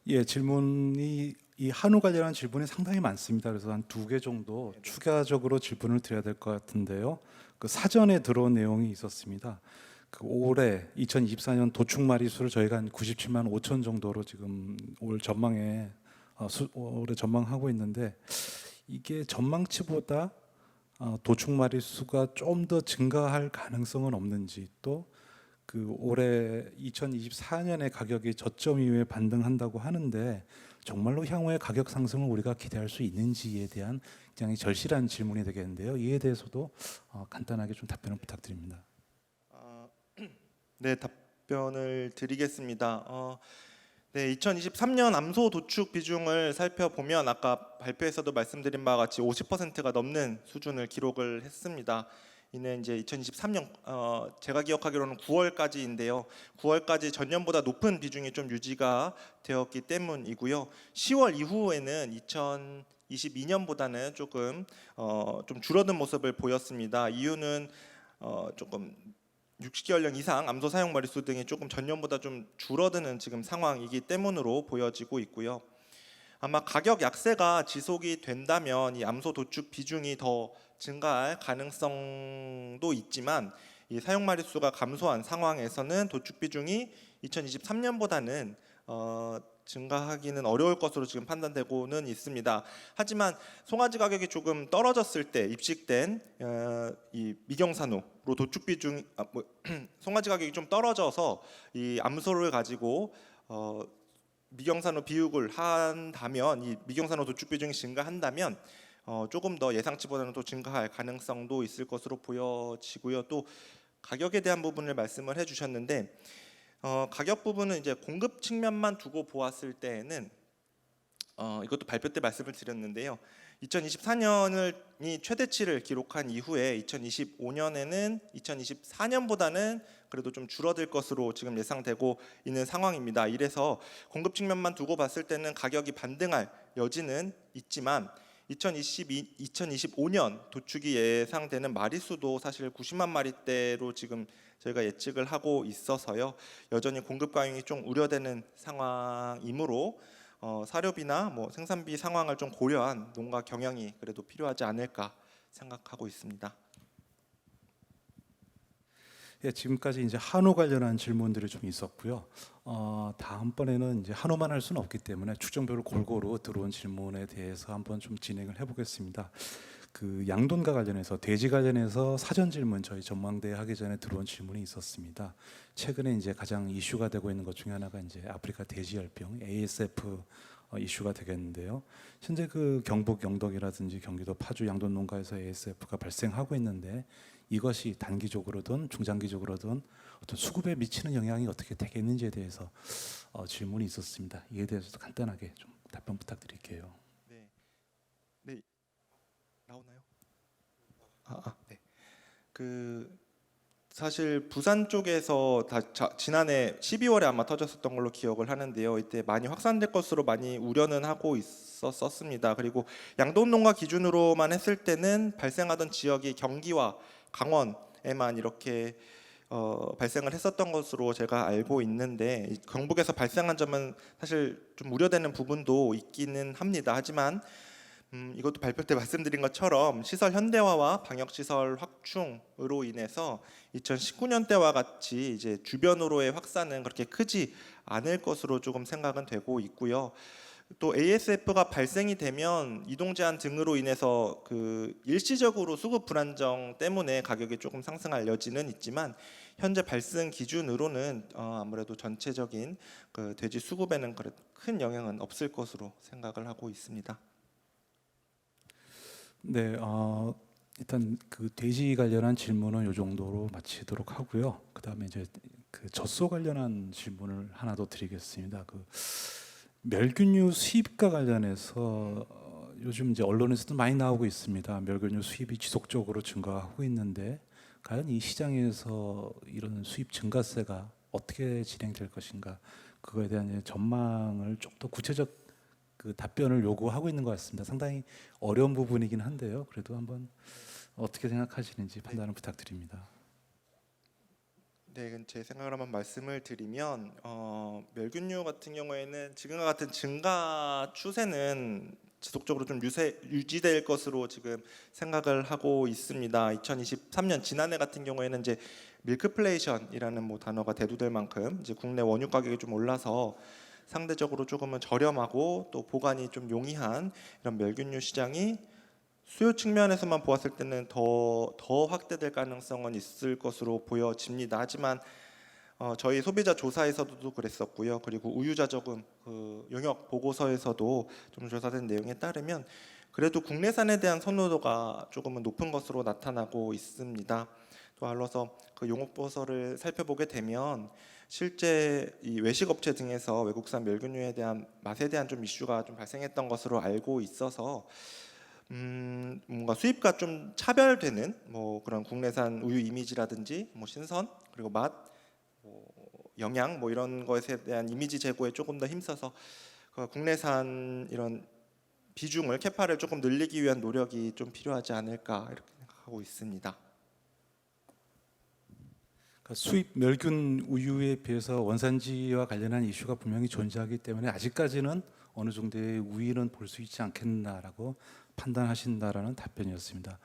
예, 질문이 이 한우 관련한 질문이 상당히 많습니다. 그래서 한 2개 정도 추가적으로 질문을 드려야 될 것 같은데요. 그 사전에 들어온 내용이 있었습니다. 그 올해 2024년 도축 마리수를 저희가 한 97만 5천 정도로 지금 올 전망에 올해 전망하고 있는데 이게 전망치보다 도축 마리수가 좀 더 증가할 가능성은 없는지 또 그 올해 2024년에 가격이 저점 이후에 반등한다고 하는데 정말로 향후에 가격 상승을 우리가 기대할 수 있는지에 대한 굉장히 절실한 질문이 되겠는데요. 이에 대해서도 간단하게 좀 답변을 부탁드립니다. 네, 답변을 드리겠습니다. 네, 2023년 암소 도축 비중을 살펴보면 아까 발표에서도 말씀드린 바와 같이 50%가 넘는 수준을 기록을 했습니다. 이는 이제 2023년 제가 기억하기로는 9월까지인데요. 9월까지 전년보다 높은 비중이 좀 유지가 되었기 때문이고요. 10월 이후에는 2022년보다는 조금 좀 줄어든 모습을 보였습니다. 이유는 조금 60개월령 이상 암소 사용 마리수 등이 조금 전년보다 좀 줄어드는 지금 상황이기 때문으로 보여지고 있고요. 아마 가격 약세가 지속이 된다면 이 암소 도축 비중이 더 증가할 가능성도 있지만 이 사용 마리수가 감소한 상황에서는 도축 비중이 2023년보다는 증가하기는 어려울 것으로 지금 판단되고는 있습니다. 하지만 송아지 가격이 조금 떨어졌을 때 입식된 이 미경산호로 도축 비중 송아지 가격이 좀 떨어져서 이 암소를 가지고 미경산호 비육을 한다면 이 미경산호 도축 비중이 증가한다면 조금 더 예상치보다는 또 증가할 가능성도 있을 것으로 보여지고요. 또 가격에 대한 부분을 말씀을 해주셨는데 가격 부분은 이제 공급 측면만 두고 보았을 때에는 이것도 발표 때 말씀을 드렸는데요. 2024년이 최대치를 기록한 이후에 2025년에는 2024년보다는 그래도 좀 줄어들 것으로 지금 예상되고 있는 상황입니다. 이래서 공급 측면만 두고 봤을 때는 가격이 반등할 여지는 있지만 2025년 도축이 예상되는 마리수도 사실 90만 마리대로 지금 저희가 예측을 하고 있어서요. 여전히 공급 과잉이 좀 우려되는 상황이므로 사료비나 뭐 생산비 상황을 좀 고려한 농가 경영이 그래도 필요하지 않을까 생각하고 있습니다. 예, 지금까지 이제 한우 관련한 질문들이 좀 있었고요. 다음번에는 이제 한우만 할 수는 없기 때문에 축정별로 골고루 들어온 질문에 대해서 한번 좀 진행을 해보겠습니다. 그 양돈과 관련해서 돼지 관련해서 사전 질문 저희 전망대 하기 전에 들어온 질문이 있었습니다. 최근에 이제 가장 이슈가 되고 있는 것 중에 하나가 이제 아프리카 돼지열병 ASF 이슈가 되겠는데요. 현재 그 경북 영덕이라든지 경기도 파주 양돈 농가에서 ASF가 발생하고 있는데 이것이 단기적으로든 중장기적으로든 어떤 수급에 미치는 영향이 어떻게 되겠는지에 대해서 질문이 있었습니다. 이에 대해서도 간단하게 좀 답변 부탁드릴게요. 네, 나오나요? 네. 사실 부산 쪽에서 지난해 12월에 아마 터졌었던 걸로 기억을 하는데요. 이때 많이 확산될 것으로 많이 우려는 하고 있었습니다. 그리고 양돈 농가 기준으로만 했을 때는 발생하던 지역이 경기와 강원에만 이렇게 발생을 했었던 것으로 제가 알고 있는데 경북에서 발생한 점은 사실 좀 우려되는 부분도 있기는 합니다. 하지만 이것도 발표 때 말씀드린 것처럼 시설 현대화와 방역 시설 확충으로 인해서 2019년 때와 같이 이제 주변으로의 확산은 그렇게 크지 않을 것으로 조금 생각은 되고 있고요. 또 ASF가 발생이 되면 이동 제한 등으로 인해서 그 일시적으로 수급 불안정 때문에 가격이 조금 상승할 여지는 있지만 현재 발생 기준으로는 아무래도 전체적인 그 돼지 수급에는 큰 영향은 없을 것으로 생각을 하고 있습니다. 네, 일단 그 돼지 관련한 질문은 이 정도로 마치도록 하고요. 그다음에 이제 그 젖소 관련한 질문을 하나 더 드리겠습니다. 그 멸균류 수입과 관련해서 요즘 이제 언론에서도 많이 나오고 있습니다. 멸균류 수입이 지속적으로 증가하고 있는데 과연 이 시장에서 이런 수입 증가세가 어떻게 진행될 것인가 그거에 대한 전망을 좀 더 구체적 그 답변을 요구하고 있는 것 같습니다. 상당히 어려운 부분이긴 한데요. 그래도 한번 어떻게 생각하시는지 판단을 부탁드립니다. 네, 제 생각을 한번 말씀을 드리면 멸균류 같은 경우에는 지금과 같은 증가 추세는 지속적으로 좀 유지될 것으로 지금 생각을 하고 있습니다. 2023년 지난해 같은 경우에는 이제 밀크플레이션이라는 뭐 단어가 대두될 만큼 이제 국내 원유 가격이 좀 올라서 상대적으로 조금은 저렴하고 또 보관이 좀 용이한 이런 멸균류 시장이 수요 측면에서만 보았을 때는 더 확대될 가능성은 있을 것으로 보여집니다. 하지만 저희 소비자 조사에서도 그랬었고요. 그리고 우유자조금 그 용역 보고서에서도 좀 조사된 내용에 따르면 그래도 국내산에 대한 선호도가 조금은 높은 것으로 나타나고 있습니다. 또 알로서 그 용역보고서를 살펴보게 되면 실제 이 외식 업체 등에서 외국산 멸균류에 대한 맛에 대한 좀 이슈가 좀 발생했던 것으로 알고 있어서 뭔가 수입과 좀 차별되는 뭐 그런 국내산 우유 이미지라든지 뭐 신선 그리고 맛, 뭐 영양 뭐 이런 것에 대한 이미지 제고에 조금 더 힘써서 그 국내산 이런 비중을 캐파를 조금 늘리기 위한 노력이 좀 필요하지 않을까 이렇게 생각하고 있습니다. 그러니까 수입 멸균 우유에 비해서 원산지와 관련한 이슈가 분명히 존재하기 때문에 아직까지는 어느 정도의 우위는 볼 수 있지 않겠나라고 판단하신다라는 답변이었습니다.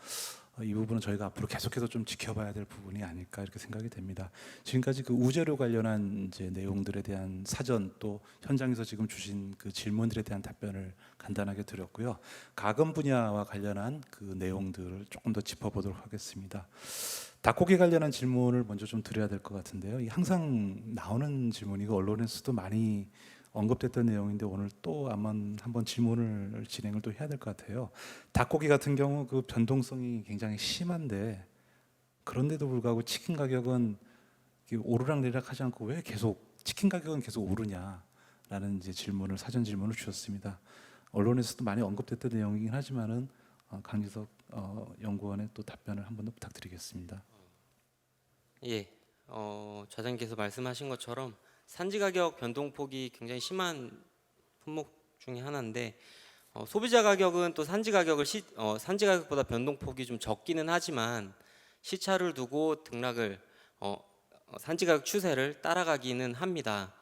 이 부분은 저희가 앞으로 계속해서 좀 지켜봐야 될 부분이 아닐까 이렇게 생각이 됩니다. 지금까지 그 우재료 관련한 이제 내용들에 대한 사전 또 현장에서 지금 주신 그 질문들에 대한 답변을 간단하게 드렸고요. 가금 분야와 관련한 그 내용들을 조금 더 짚어보도록 하겠습니다. 닭고기 관련한 질문을 먼저 좀 드려야 될 것 같은데요. 이 항상 나오는 질문이고 언론에서도 많이 언급됐던 내용인데 오늘 또 한번 질문을 진행을 또 해야 될 것 같아요. 닭고기 같은 경우 그 변동성이 굉장히 심한데 그런데도 불구하고 치킨 가격은 이게 오르락내리락하지 않고 왜 계속 치킨 가격은 계속 오르냐라는 이제 질문을 사전 질문을 주셨습니다. 언론에서도 많이 언급됐던 내용이긴 하지만은 강기석 연구원의 또 답변을 한 번 더 부탁드리겠습니다. 예, 좌장님께서 말씀하신 것처럼 산지 가격 변동폭이 굉장히 심한 품목 중에 하나인데 소비자 가격은 또 산지 산지 가격보다 변동폭이 좀 적기는 하지만 시차를 두고 등락을 산지 가격 추세를 따라가기는 합니다.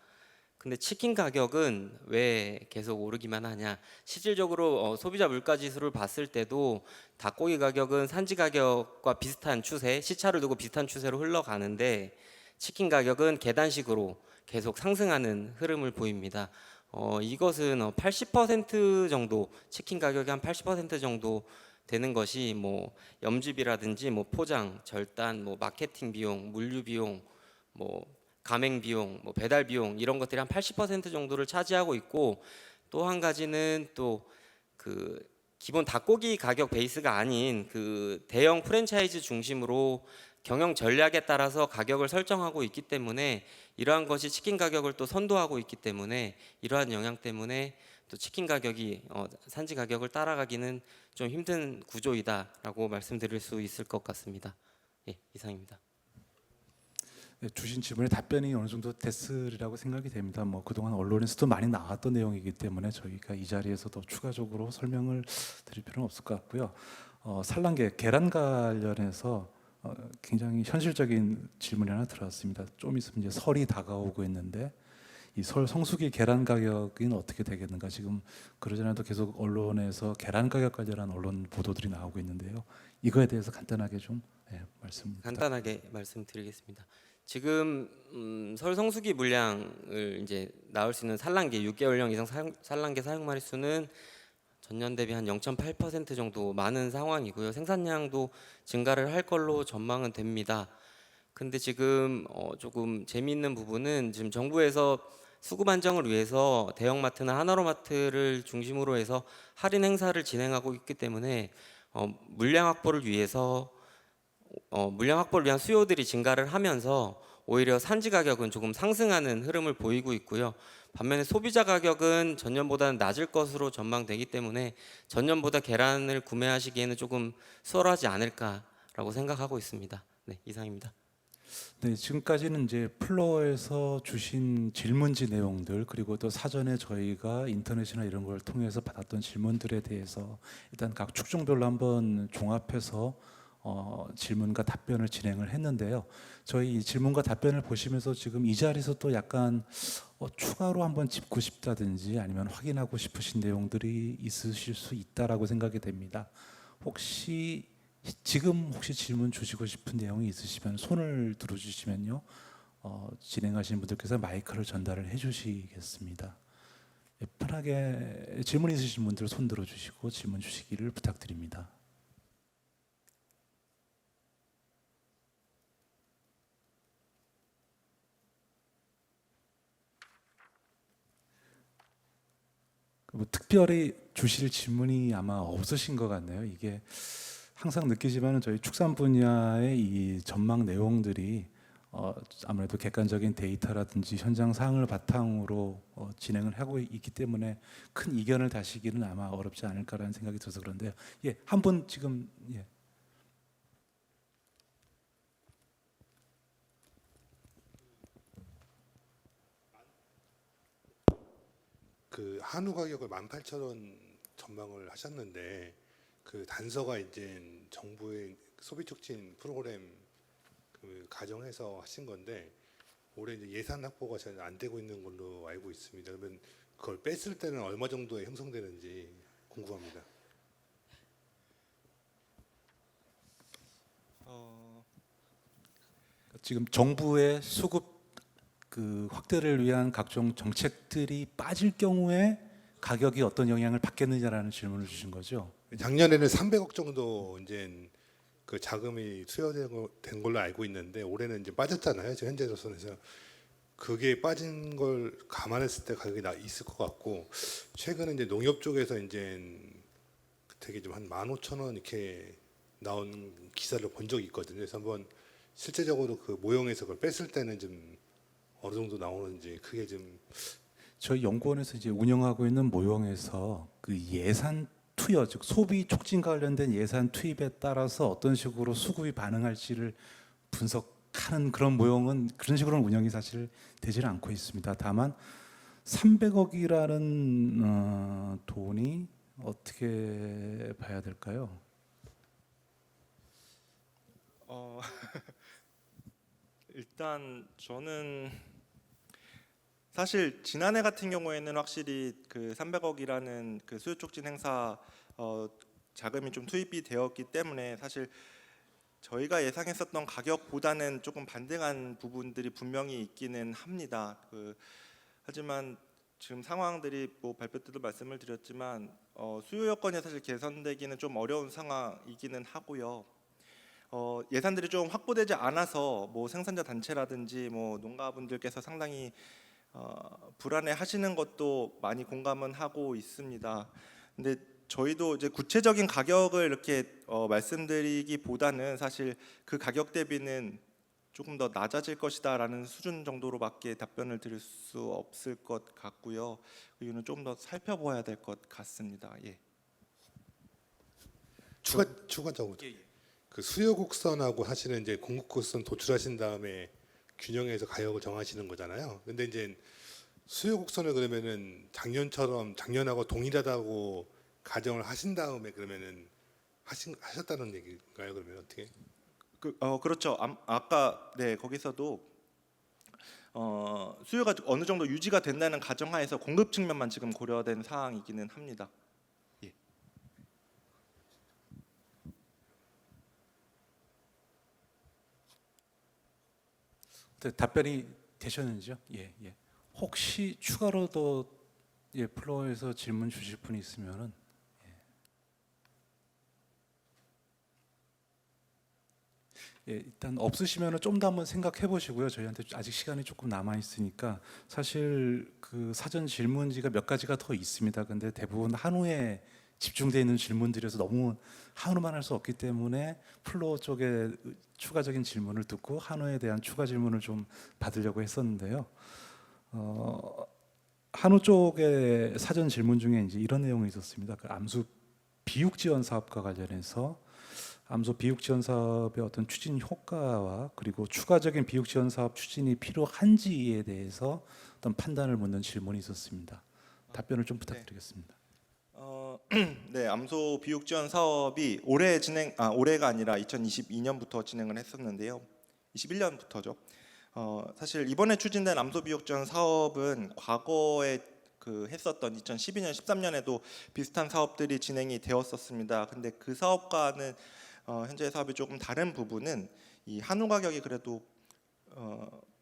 근데 치킨 가격은 왜 계속 오르기만 하냐? 실질적으로 소비자 물가 지수를 봤을 때도 닭고기 가격은 산지 가격과 비슷한 추세, 시차를 두고 비슷한 추세로 흘러가는데 치킨 가격은 계단식으로 계속 상승하는 흐름을 보입니다. 이것은 80% 정도, 치킨 가격이 한 80% 정도 되는 것이 뭐 염집이라든지 뭐 포장, 절단, 뭐 마케팅 비용, 물류 비용, 뭐 가맹 비용, 뭐 배달 비용 이런 것들이 한 80% 정도를 차지하고 있고, 또 한 가지는 또 그 기본 닭고기 가격 베이스가 아닌 그 대형 프랜차이즈 중심으로 경영 전략에 따라서 가격을 설정하고 있기 때문에 이러한 것이 치킨 가격을 또 선도하고 있기 때문에 이러한 영향 때문에 또 치킨 가격이 산지 가격을 따라가기는 좀 힘든 구조이다라고 말씀드릴 수 있을 것 같습니다. 예, 이상입니다. 네, 주신 질문에 답변이 어느 정도 됐으리라고 생각이 됩니다. 뭐 그동안 언론에서도 많이 나왔던 내용이기 때문에 저희가 이 자리에서 더 추가적으로 설명을 드릴 필요는 없을 것 같고요. 산란계 계란 관련해서 굉장히 현실적인 질문이 하나 들어왔습니다. 좀 있으면 이제 설이 다가오고 있는데 이 설 성수기 계란 가격은 어떻게 되겠는가? 지금 그러잖아도 계속 언론에서 계란 가격 관련한 언론 보도들이 나오고 있는데요. 이거에 대해서 간단하게 좀 말씀. 간단하게 말씀드리겠습니다. 지금 설 성수기 물량을 이제 나올 수 있는 산란계 6개월령 이상 산란계 사용 마리수는 전년 대비 한 0.8% 정도 많은 상황이고요. 생산량도 증가를 할 걸로 전망은 됩니다. 근데 지금 조금 재미있는 부분은 지금 정부에서 수급 안정을 위해서 대형마트나 하나로마트를 중심으로 해서 할인 행사를 진행하고 있기 때문에 물량 확보를 위한 수요들이 증가를 하면서 오히려 산지 가격은 조금 상승하는 흐름을 보이고 있고요. 반면에 소비자 가격은 전년보다는 낮을 것으로 전망되기 때문에 전년보다 계란을 구매하시기에는 조금 수월하지 않을까라고 생각하고 있습니다. 네, 이상입니다. 네, 지금까지는 이제 플로어에서 주신 질문지 내용들 그리고 또 사전에 저희가 인터넷이나 이런 걸 통해서 받았던 질문들에 대해서 일단 각 축종별로 한번 종합해서 질문과 답변을 진행을 했는데요. 저희 이 질문과 답변을 보시면서 지금 이 자리에서 또 약간 추가로 한번 짚고 싶다든지 아니면 확인하고 싶으신 내용들이 있으실 수 있다라고 생각이 됩니다. 혹시 질문 주시고 싶은 내용이 있으시면 손을 들어주시면요, 진행하시는 분들께서 마이크를 전달을 해주시겠습니다. 편하게 질문 있으신 분들 손 들어주시고 질문 주시기를 부탁드립니다. 뭐 특별히 주실 질문이 아마 없으신 것 같네요. 이게 항상 느끼지만 저희 축산 분야의 이 전망 내용들이 아무래도 객관적인 데이터라든지 현장 사항을 바탕으로 진행을 하고 있기 때문에 큰 이견을 다시기는 아마 어렵지 않을까라는 생각이 들어서 그런데요. 예, 한 분 지금 예. 그 한우 가격을 18,000원 전망을 하셨는데 그 단서가 이제 정부의 소비 촉진 프로그램 그 가정해서 하신 건데 올해 이제 예산 확보가 잘 안 되고 있는 걸로 알고 있습니다. 그러면 그걸 뺐을 때는 얼마 정도에 형성되는지 궁금합니다. 지금 정부의 수급 그 확대를 위한 각종 정책들이 빠질 경우에 가격이 어떤 영향을 받겠느냐라는 질문을 주신 거죠. 작년에는 300억 정도 이제 그 자금이 수여된 걸로 알고 있는데 올해는 이제 빠졌잖아요. 지금 현재 조선에서 그게 빠진 걸 감안했을 때 가격이 있을 것 같고 최근에 이제 농협 쪽에서 이제 되게 좀 한 15,000원 이렇게 나온 기사를 본 적이 있거든요. 그래서 한번 실제적으로 그 모형에서 그걸 뺐을 때는 좀 어느 정도 나오는지 그게 좀 저희 연구원에서 이제 운영하고 있는 모형에서 그 예산 투여, 즉 소비 촉진과 관련된 예산 투입에 따라서 어떤 식으로 수급이 반응할지를 분석하는 그런 모형은 그런 식으로는 운영이 사실 되지는 않고 있습니다. 다만 300억이라는 돈이 어떻게 봐야 될까요? 일단 저는 사실 지난해 같은 경우에는 확실히 그 300억이라는 그 수요 촉진 행사 자금이 좀 투입이 되었기 때문에 사실 저희가 예상했었던 가격보다는 조금 반등한 부분들이 분명히 있기는 합니다. 하지만 지금 상황들이 뭐 발표 때도 말씀을 드렸지만 수요 여건이 사실 개선되기는 좀 어려운 상황이기는 하고요. 예산들이 좀 확보되지 않아서 뭐 생산자 단체라든지 뭐 농가분들께서 상당히 불안해하시는 것도 많이 공감은 하고 있습니다. 근데 저희도 이제 구체적인 가격을 이렇게 말씀드리기보다는 사실 그 가격 대비는 조금 더 낮아질 것이다라는 수준 정도로밖에 답변을 드릴 수 없을 것 같고요. 그 이유는 좀 더 살펴봐야 될 것 같습니다. 예. 추가적으로 그 수요 곡선하고 사실은 이제 공급 곡선 도출하신 다음에 균형해서 가격을 정하시는 거잖아요. 근데 이제 수요 곡선을 그러면은 작년하고 동일하다고 가정을 하신 다음에 그러면은 하셨다는 얘기인가요? 그러면 어떻게? 그렇죠. 아까 네 거기서도 수요가 어느 정도 유지가 된다는 가정하에서 공급 측면만 지금 고려된 사항이기는 합니다. 예. 답변이 되셨는지요? 예, 예. 혹시 추가로 더 플로어에서 질문 주실 분이 있으면은 일단 없으시면은 좀 더 한번 생각해 보시고요. 저희한테 아직 시간이 조금 남아 있으니까 사실 그 사전 질문지가 몇 가지가 더 있습니다. 근데 대부분 한우에 집중되어 있는 질문들이어서 너무 한우만 할 수 없기 때문에 플로어 쪽에 추가적인 질문을 듣고 한우에 대한 추가 질문을 좀 받으려고 했었는데요. 한우 쪽의 사전 질문 중에 이제 이런 내용이 있었습니다. 그 암수 비육 지원 사업과 관련해서 암소 비육 지원 사업의 어떤 추진 효과와 그리고 추가적인 비육 지원 사업 추진이 필요한지에 대해서 어떤 판단을 묻는 질문이 있었습니다. 답변을 좀 부탁드리겠습니다. 네, 암소 비육 지원 사업이 올해가 아니라 2022년부터 진행을 했었는데요. 21년부터죠. 사실 이번에 추진된 암소 비육 지원 사업은 과거에 했었던 2012년, 13년에도 비슷한 사업들이 진행이 되었었습니다. 근데 그 사업과는 현재 사업이 조금 다른 부분은 이 한우 가격이 그래도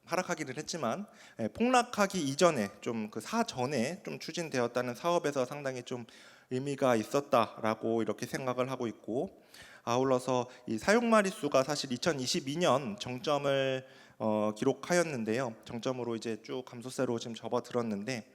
하락하기는 했지만 폭락하기 이전에 좀 그 사전에 좀 추진되었다는 사업에서 상당히 좀 의미가 있었다라고 이렇게 생각을 하고 있고, 아울러서 이 사용 마리수가 사실 2022년 정점을 기록하였는데요. 정점으로 이제 쭉 감소세로 지금 접어들었는데,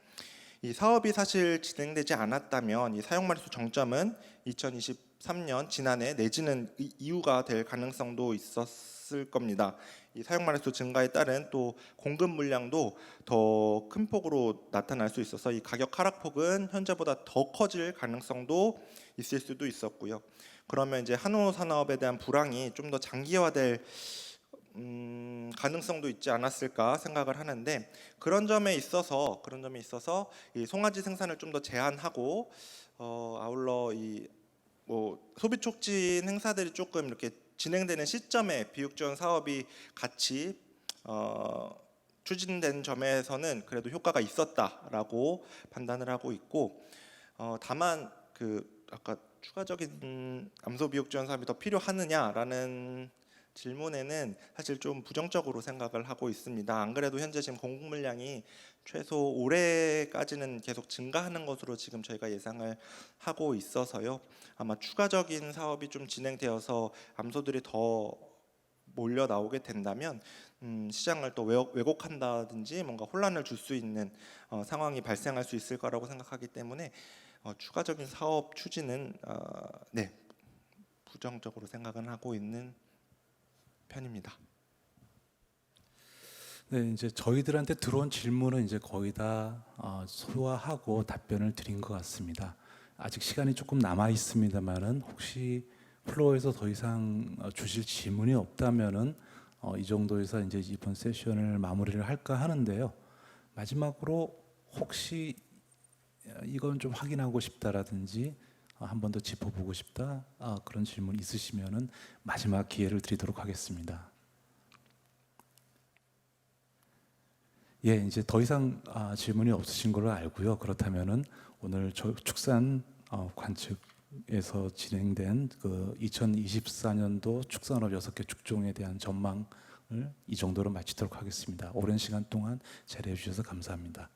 이 사업이 사실 진행되지 않았다면 이 사용 마리수 정점은 2023년 지난해 내지는 이후가 될 가능성도 있었을 겁니다. 이 사용 마리수 증가에 따른 또 공급 물량도 더 큰 폭으로 나타날 수 있어서 이 가격 하락폭은 현재보다 더 커질 가능성도 있을 수도 있었고요. 그러면 이제 한우 산업에 대한 불황이 좀 더 장기화될 가능성도 있지 않았을까 생각을 하는데, 그런 점에 있어서 이 송아지 생산을 좀 더 제한하고 아울러 이 뭐 소비 촉진 행사들이 조금 이렇게 진행되는 시점에 비육 지원 사업이 같이 추진된 점에서는 그래도 효과가 있었다라고 판단을 하고 있고, 다만 아까 추가적인 암소 비육 지원 사업이 더 필요하느냐라는 질문에는 사실 좀 부정적으로 생각을 하고 있습니다. 안 그래도 현재 지금 공급 물량이 최소 올해까지는 계속 증가하는 것으로 지금 저희가 예상을 하고 있어서요. 아마 추가적인 사업이 좀 진행되어서 암소들이 더 몰려 나오게 된다면 시장을 또 왜곡한다든지 뭔가 혼란을 줄 수 있는 상황이 발생할 수 있을 거라고 생각하기 때문에 추가적인 사업 추진은 부정적으로 생각은 하고 있는 편입니다. 네, 이제 저희들한테 들어온 질문은 이제 거의 다 소화하고 답변을 드린 것 같습니다. 아직 시간이 조금 남아 있습니다만은 혹시 플로어에서 더 이상 주실 질문이 없다면은 이 정도에서 이제 이번 세션을 마무리를 할까 하는데요. 마지막으로 혹시 이건 좀 확인하고 싶다라든지 한 번 더 짚어보고 싶다 그런 질문 있으시면은 마지막 기회를 드리도록 하겠습니다. 예, 이제 더 이상 질문이 없으신 걸로 알고요. 그렇다면은 오늘 축산 관측에서 진행된 그 2024년도 축산업 6개 축종에 대한 전망을 이 정도로 마치도록 하겠습니다. 오랜 시간 동안 자리해 주셔서 감사합니다.